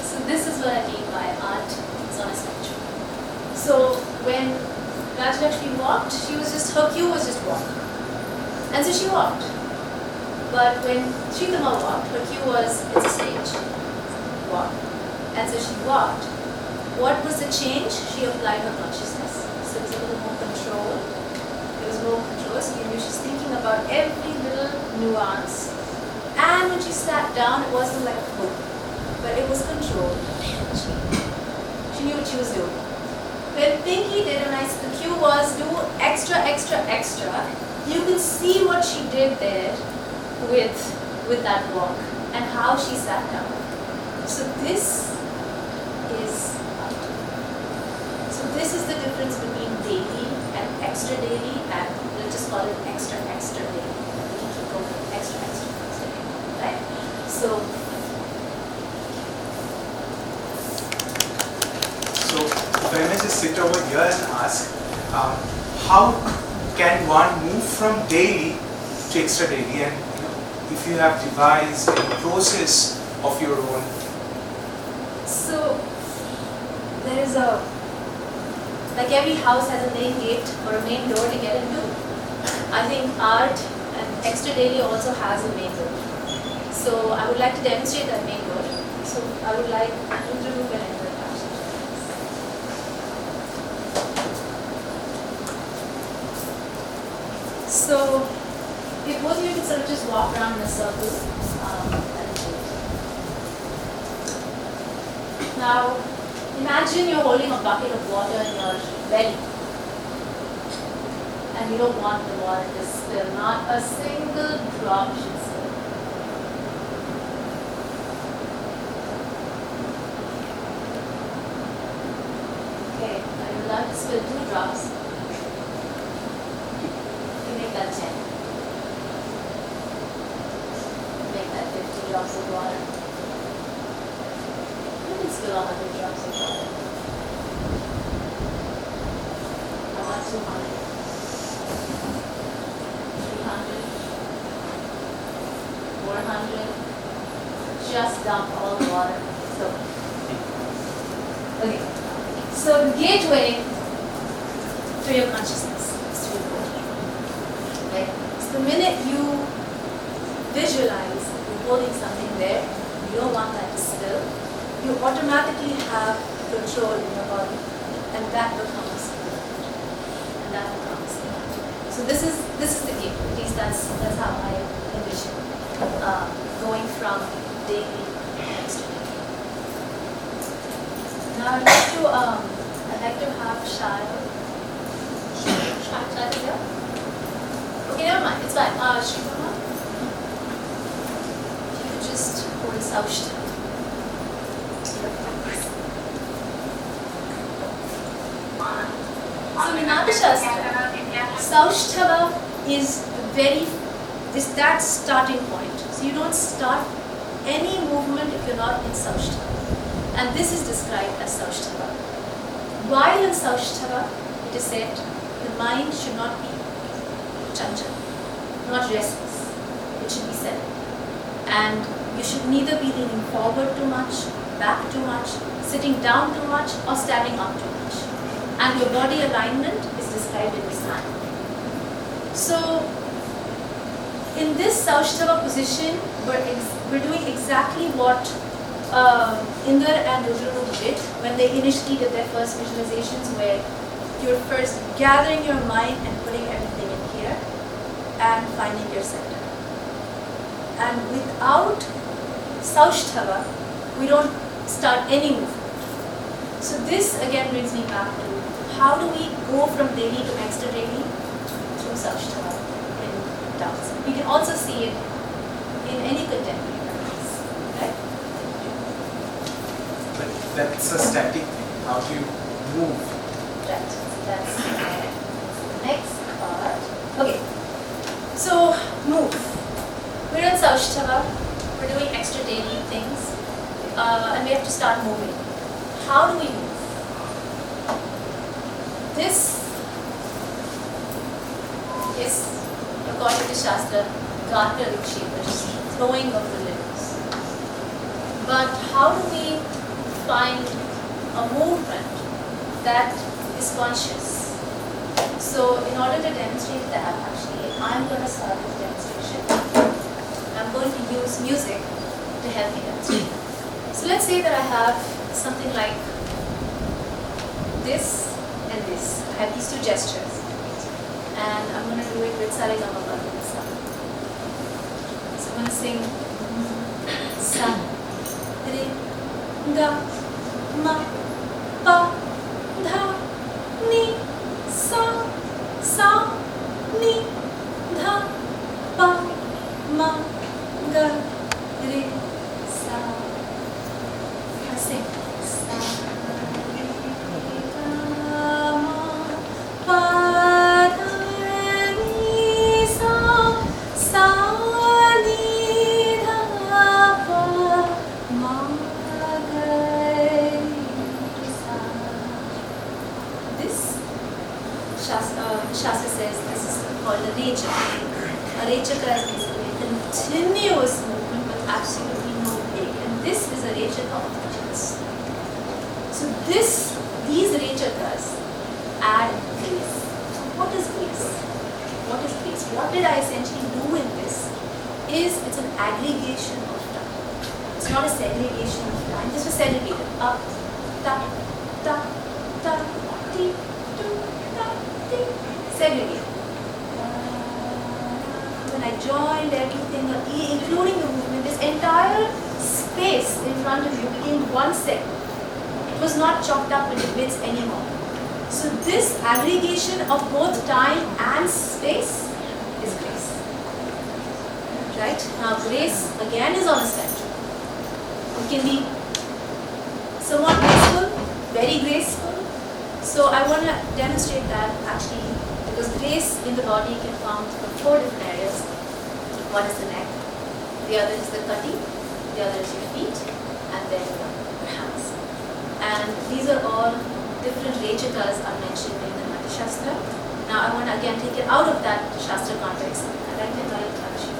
So this is what I mean by art is on a spectrum. So when Rajlakshmi walked, her cue was just walk. And so she walked. But when Sridhama walked, her cue was, it's a stage, walk. And so she walked. What was the change? She applied her consciousness. So it was a little more control. There was more control. So you knew she's thinking about every little nuance. And when she sat down, it wasn't like a book, but it was controlled. She knew what she was doing. When Pinky did, and the cue was do extra. You can see what she did there with that walk and how she sat down. So this is art. So this is the difference between daily and extra daily, and we'll just call it extra daily. We can keep going extra daily, right? So if I may just sit over here and ask, how can one move from daily to extra daily, and if you have devised a process of your own? So there is like every house has a main gate or a main door to get into. I think art and extra daily also has a main door. So I would like to demonstrate that main door. So I would like you to move and enter the class. So if both of you could sort of just walk around in a circle. Now, imagine you're holding a bucket of water in your belly. And you don't want the water to spill. Not a single drop should spill. Okay, I would love to spill 2 drops. You make that 10. Make that 50 drops of water. You can spill 100 drops of water. I want 200. 300. 400. Just dump all the water. So, okay. So the gateway to your consciousness is through the body. Okay? So the minute you visualize you're holding something there, you don't want that to spill, you automatically have control in your body, and that becomes and that becomes so this is the gateway. At least that's how I envision going from daily to extra daily. Now I'd like to have Shayad here. Okay, never mind. It's fine. Srivatsan, if you could just hold Saushtava. So in Natyashastra, Saushtava is that starting point. So you don't start any movement if you're not in Saushtava. And this is described as Saushtava. While in Saushtava, it is said the mind should not be chanchal, not restless. It should be settled. And you should neither be leaning forward too much, back too much, sitting down too much, or standing up too much. And your body alignment is described in this manner. So, in this Saushtava position, we're doing exactly what Inder and Rudrarup did when they initially did their first visualizations, where you're first gathering your mind and putting everything in here and finding your center. And without Saushtava, we don't start any movement. So this again brings me back to how do we go from daily to extra daily? Through Saushtava in dance. We can also see it in any contemporary practice, right? But that's a static thing. How do you move? Right. That's the next part. Okay. So move. We're in Saushtava. We're doing extra daily things, and we have to start moving. How do we move? This is, according to Shastra, Gata Vikshepa, throwing of the limbs. But how do we find a movement that is conscious? So in order to demonstrate that, actually, I'm going to start this demonstration. I'm going to use music to help me demonstrate. So let's say that I have something like this and this. I have these two gestures. And I'm going to do it with Saregama. So I'm going to sing Sa, Re, Ga, Ma, Pa, Dha, Ni, Sa, Sa, Ni, Dha, Pa, Ma, Ga, Re, Sa. I sing Sa, Re, Ga, Ma, Pa, Dha, Ni, Sa, Sa, Ni, Dha, Pa, Ma, Ga, Re, Sa. This Shastra says this is called a rechaka. A rechaka is basically a continuous movement with absolutely no break. And this is a rechaka of the chest. So these rechakas add grace. What is grace? What is grace? What did I essentially do in this? It's an aggregation of time. It's not a segregation of time. This was segregated. Up, ta, ta, ta, ti, tu, ta, ti. Segregated. When I joined everything, including the movement, this entire space in front of you became one segment. It was not chopped up into bits anymore. So this aggregation of both time and space is grace. Right? Now grace again is on a spectrum. It can be somewhat graceful, very graceful. So I want to demonstrate that actually, because grace in the body can come from 4 different areas. One is the neck, the other is the kati, the other is your feet, and then your hands. And these are all different rechakas are mentioned in the Natya Shastra. Now I want to again take it out of that Shastra context and I can write actually.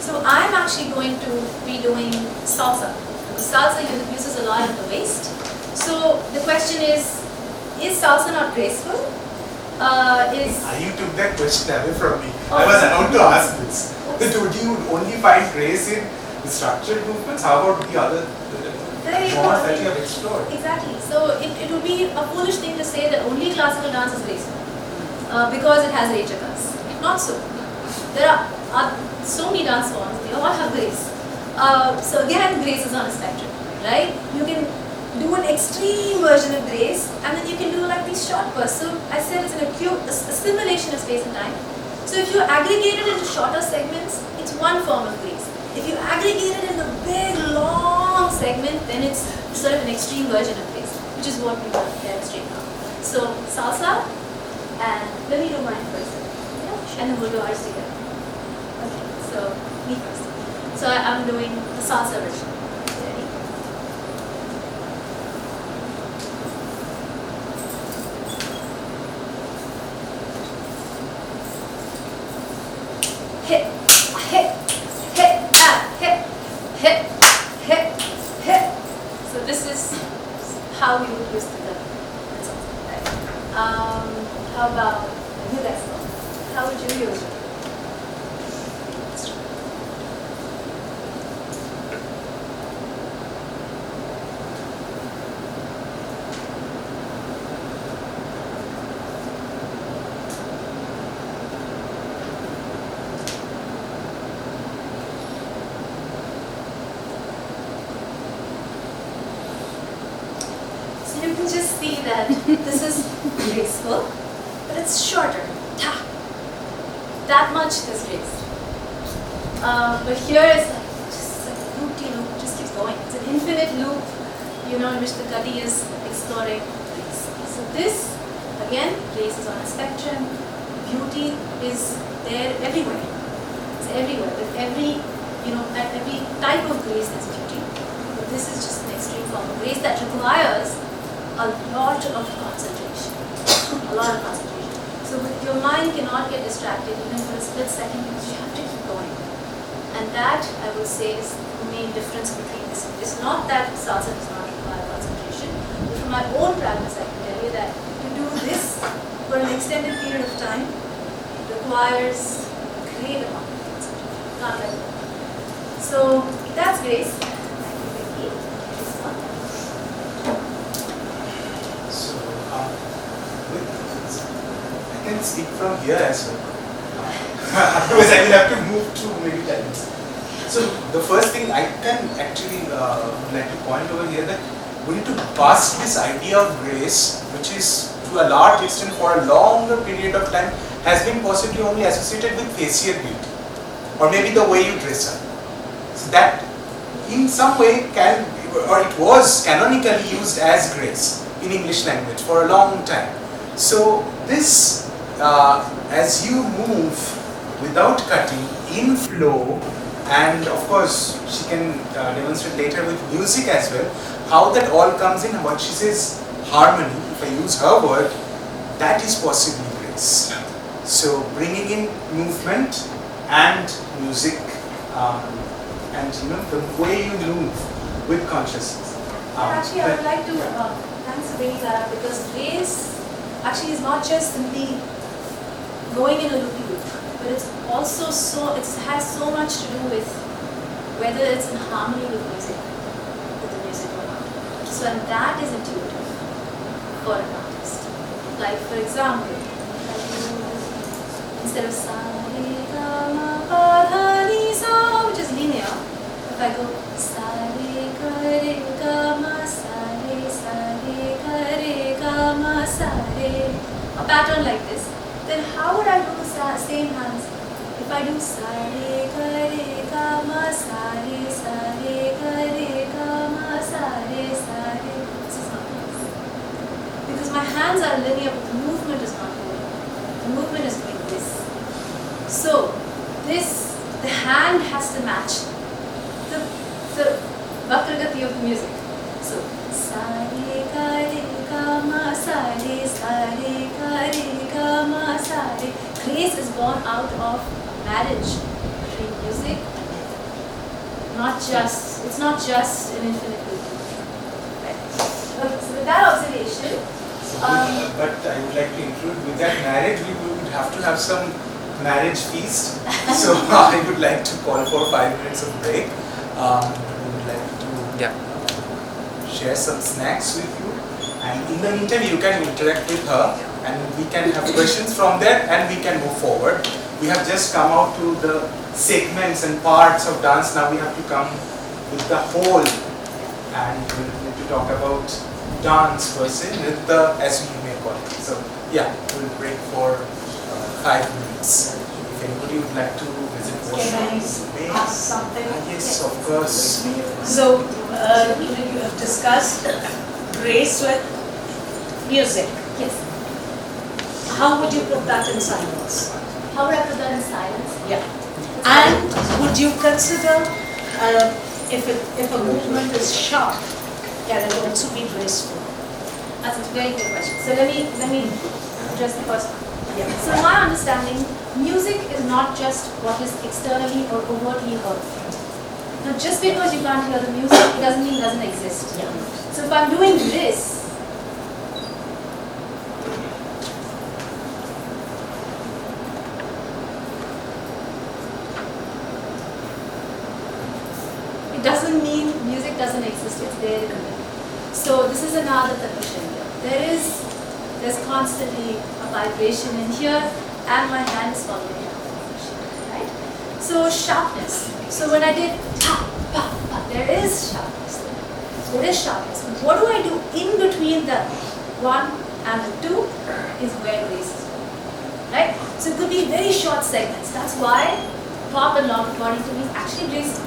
So I'm actually going to be doing salsa. Because salsa uses a lot of the waist. So the question is salsa not graceful? You took that question away from me. I was about to ask this. Do you only find grace in the structured movements? How about the other genres that you have explored? Exactly. So it would be a foolish thing to say that only classical dance is graceful because it has rechakas. Not so. There are so many dance forms, they all have grace. So again, grace is on a spectrum, right? You can do an extreme version of grace and then you can do like these short bursts. So I said it's a simulation of space and time. So if you aggregate it into shorter segments, it's one form of grace. If you aggregate it in a big long segment, then it's sort of an extreme version of grace, which is what we want to demonstrate now. So salsa, and let me do mine first. Yeah? And then we'll do ours together. Okay, so me first. So I'm doing the salsa version. Ready? Hit, hit, hit, hit, hit, hit, hit. So this is how we would use the salsa. Right? How about would you use? So you can just see that this is graceful, but it's shorter. Ta. That much is grace. But here is just a loopy loop, just keeps going. It's an infinite loop, in which the gadi is exploring grace. So this, again, grace is on a spectrum. Beauty is there everywhere. It's everywhere. With every, at every type of grace there's beauty. But this is just an extreme form of grace that requires a lot of concentration. A lot of concentration. So your mind cannot get distracted even for a split second because you have to keep going. And that, I would say, is the main difference between this. It's not that salsa does not require concentration, but from my own practice, I can tell you that to do this for an extended period of time requires great amount of concentration. Can't let go. So that's grace. Thank you, Vicky. So, I can speak from here as well. Otherwise, I will have to move to many times. So, the first thing I can actually like to point over here that we need to bust this idea of grace, which is to a large extent for a longer period of time has been possibly only associated with facial beauty, or maybe the way you dress up. So that in some way can, or it was canonically used as grace in English language for a long time. So this, as you move without cutting, in flow, and of course she can demonstrate later with music as well, how that all comes in, what she says harmony, if I use her word, that is possibly grace. So bringing in movement and music, and the way you move with consciousness. Actually, I would like to thanks for bringing that up, because grace actually is not just simply going in a loopy loop, but it's also it has so much to do with whether it's in harmony with the music or not. So, and that is intuitive for an artist. Like, for example, instead of sa re ga ma pa dha ni sa, which is linear, if I go sa re ga ma sa re ga ma sa re, a pattern like this, then how would I do the same hands? If I do sa re ga ma sa re ga ma sa re, this is not nice. Because my hands are linear, but the movement is not linear. The movement is like this. So the hand has to match the vakragati of the music. So sa re ga ma sa re ga ma sa re. Grace is born out of marriage between music and it's not just an infinite beauty. Right. Okay, so with that observation, but I would like to include, with that marriage, we would have to have some marriage feast. So I would like to call for 5 minutes of break. We would like to share some snacks with you, and in the meantime you can interact with her and we can have questions from there and we can move forward. We have just come out to the segments and parts of dance. Now we have to come with the whole, and we need to talk about dance per se, nritta as we may call it. So yeah, we'll break for 5 minutes. If anybody would like to visit Can I ask something? Yes, of course. So, you have discussed grace with music. yes. How would you put that in silence? How would I put that in silence? Yeah. And would you consider if a movement is sharp, can it also be graceful? That's a very good question. So let me address the first one. Yeah. So in my understanding, music is not just what is externally or overtly heard. Now just because you can't hear the music, it doesn't mean it doesn't exist. Yeah. So if I'm doing this, doesn't mean music doesn't exist, it's there in the middle. So this is another condition here. There's constantly a vibration in here, and my hand is following that vibration, right? So sharpness. So when I did pa, pa, pa, there is sharpness there. There is sharpness. What do I do in between the 1 and the 2 is where grace is going, right? So it could be very short segments. That's why pop and lock, according to me, actually grace.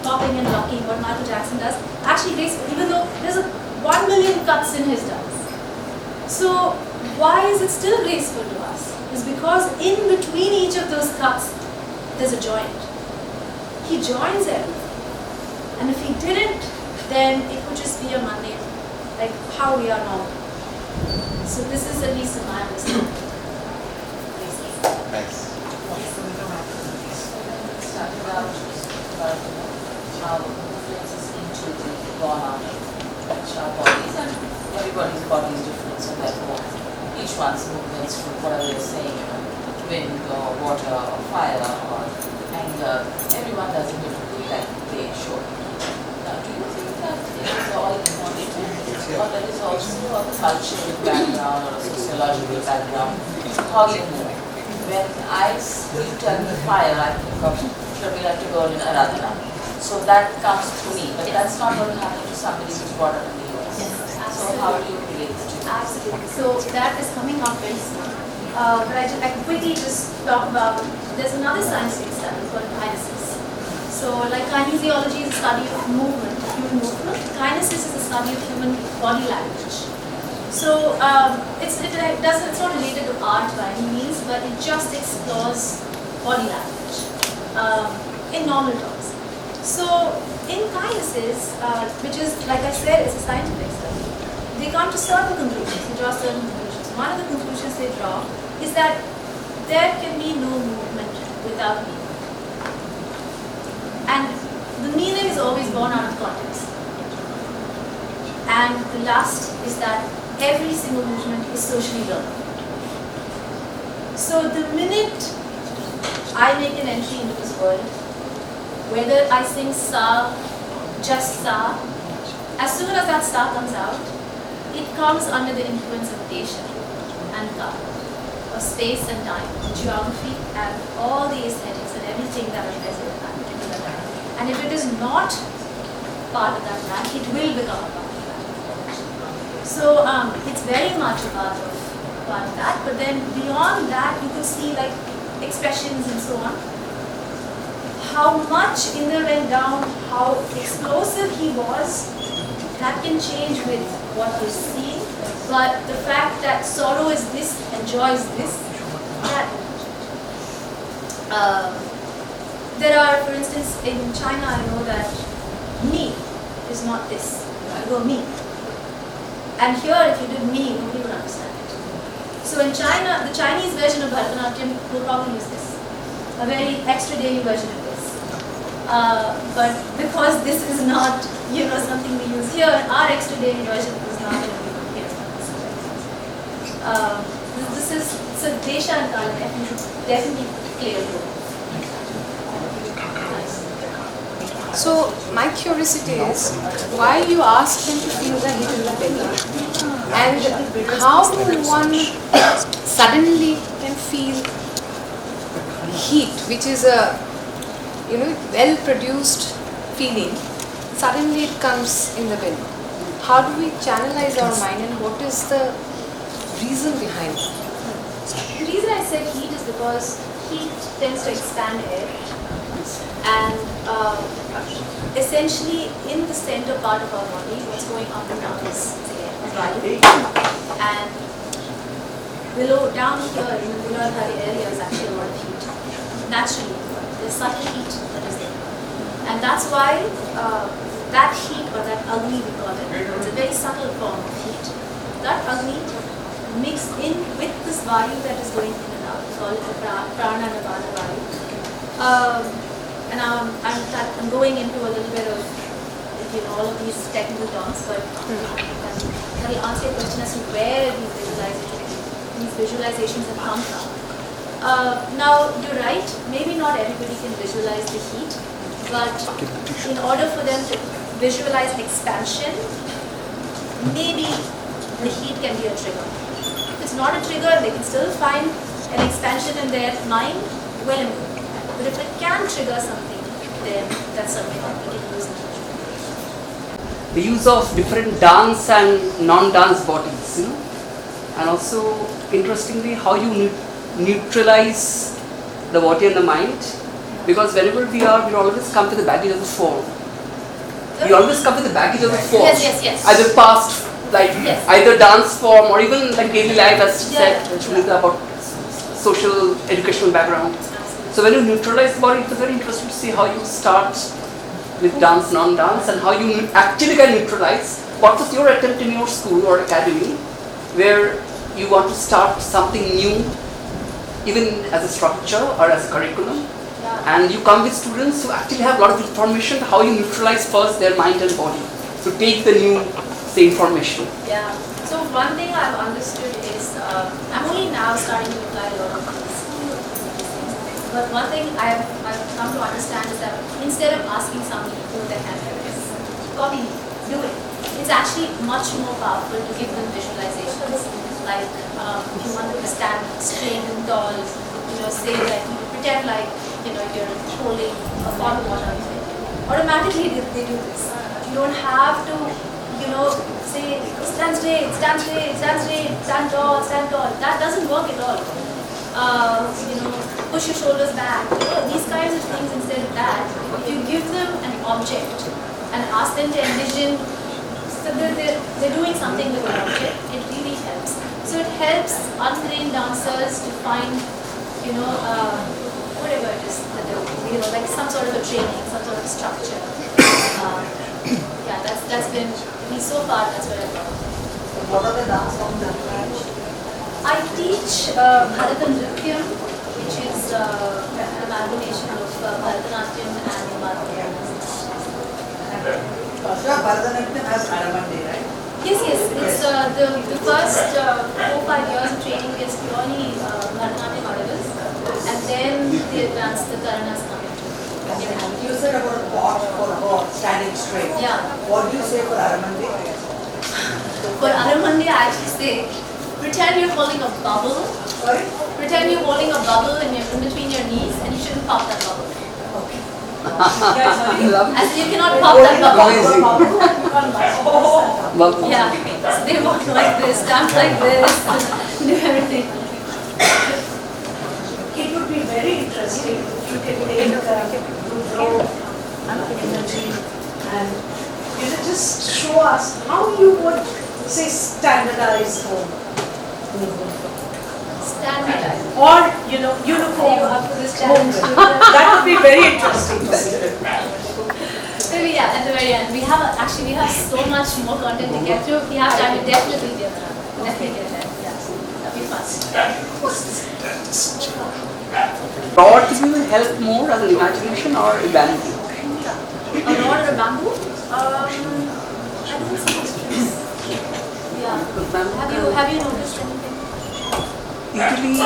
Popping and locking, what Michael Jackson does, actually graceful, even though there's 1 million cuts in his dance. So why is it still graceful to us? It's because in between each of those cuts, there's a joint. He joins everything. And if he didn't, then it would just be a mundane, like how we are now. So this is at least in my understanding. Nice. How influences into the born art of our bodies, and everybody's body is different, so therefore each one's movements from whatever you're saying, wind or water or fire or anger, everyone does it differently like they show. Now, do you think that it is all inherited, or there is also a cultural background or a sociological background? How you move? When you tell me fire, I think of Shamila Tagore in Aradhana. So that comes to me, but that's not going to happen to somebody who's brought up in the US. So how do you relate to it? Absolutely. So that is coming up very soon. But I can quickly just talk about, there's another scientific study called kinesis. So like kinesiology is a study of movement, human movement. Kinesis is a study of human body language. So it's not related to art by any means, but it just explores body language in normal terms. So in kinesis, which is, like I said, is a scientific study, they come to certain conclusions, they draw certain conclusions. One of the conclusions they draw is that there can be no movement without meaning. And the meaning is always born out of context. And the last is that every single movement is socially learned. So the minute I make an entry into this world, whether I sing sa, just sa, as soon as that sa comes out, it comes under the influence of desha and ka, of space and time, geography and all the aesthetics and everything that are present at that particular time. And if it is not part of that land, it will become a part of that. So it's very much a part of that, but then beyond that you could see like expressions and so on. How much Inder went down, how explosive he was, that can change with what you're seeing. But the fact that sorrow is this and joy is this, that there are, for instance, in China, I know that me is not this. You go me. And here, if you did me, nobody would understand it. So in China, the Chinese version of Bharatanatyam will probably use this, a very extra daily version of this. But because this is not, something we use here, our extra daily version is not going to be here. This is, so Desha and Kala definitely play a role. So my curiosity is why you ask them to feel the heat in the belly, and how do one suddenly can feel heat, which is a well-produced feeling. Suddenly it comes in the belly. How do we channelize our mind, and what is the reason behind it? The reason I said heat is because heat tends to expand air, and essentially in the center part of our body, what's going up and down is air, right? And down here in the Muladhari area is actually a lot of heat. Naturally, there's subtle heat that is there. And that's why that heat, or that agni we call it, it's a very subtle form of heat. That agni mixed in with this vayu that is going in and out, called the prana and apana vayu. And I'm going into a little bit of all of these technical terms, but I'll answer your question as to where these visualizations have come from. Now, you're right, maybe not everybody can visualize the heat, but in order for them to visualize expansion, maybe the heat can be a trigger. If it's not a trigger, they can still find an expansion in their mind, well and good. But if it can trigger something, then that's something that we can use in the The use of different dance and non-dance bodies, you know, and also interestingly how you neutralize the body and the mind, because whenever we always come to the baggage of the form. We always come to the baggage of the form. Yes. Either past, like either dance form or even like daily life, as said, about social, educational background. So when you neutralize the body, it's very interesting to see how you start with dance, non-dance, and how you actually can neutralize. What was your attempt in your school or academy, where you want to start something new, even as a structure or as a curriculum, and you come with students who actually have a lot of information, how you neutralize first their mind and body, to take the new, say, information. Yeah. So one thing I've understood is, I'm only now starting to apply a lot of things. But one thing I've come to understand is that instead of asking somebody to put their hand like this, copy me, do it. It's actually much more powerful to give them visualizations. Like if you want them to stand straight and tall, say that you pretend like you're holding a pot of water. Automatically they do this. You don't have to say stand straight, stand straight, stand straight, stand tall, stand tall. That doesn't work at all. Push your shoulders back. These kinds of things. Instead of that, if you give them an object and ask them to envision that they're doing something with an object, it really helps. So it helps untrained dancers to find, whatever it is that they're doing, like some sort of a training, some sort of structure. That's been, so far, that's what I've learned. What are the dance forms that you teach? I teach Bharatanatyam, which is an amalgamation of Bharatanatyam and Bharatanatyam. Bharatanatyam has Aramande, right? Yes. It's the first 4-5 years of training is purely Bharatanatyam audibles, and then the advanced, the Karanas come into. You said about a pot for her standing straight. Yeah. What do you say for Aramande? For Aramande, I actually say, pretend you're holding a bubble. Sorry? Pretend you're holding a bubble in between your knees, and you shouldn't pop that bubble. Okay. As you cannot pop that bubble. Yeah. So they walk like this, dance like this, do everything. It would be very interesting if you could take Rudra and energy and just show us how you would say standardize the movement. Standardize. Or uniform movement. That would be very interesting to see. Maybe at the very end, we have so much more content to get through. We have time to definitely do that. Definitely do that. Yeah, that'll be fun. Rod will help more as an imagination or a bamboo? A rod or a bamboo? I don't see the difference. Yeah. Have you noticed anything? Usually,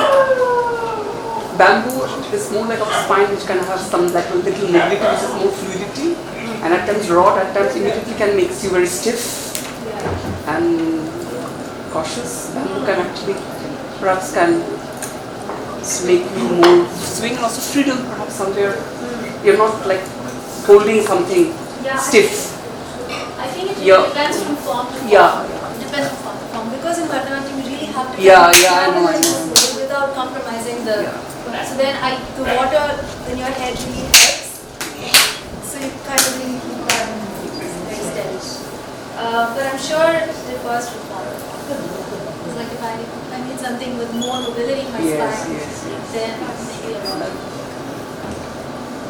bamboo is more like a spine which can have some like a little mobility, which is more fluidity, and at times rod, at times immediately can make you very stiff and cautious. Bamboo can actually, perhaps can make you more swing and also freedom, perhaps somewhere. You're not like holding something stiff. I think it really depends from form to form. Depends from form to form. Because in Bharatanatyam you really have to I know. without compromising the so then the water in your head really helps. So you kind of really keep that very steady. But I'm sure it refers to form. It's like if I need something with more mobility in my spine, then maybe a rod.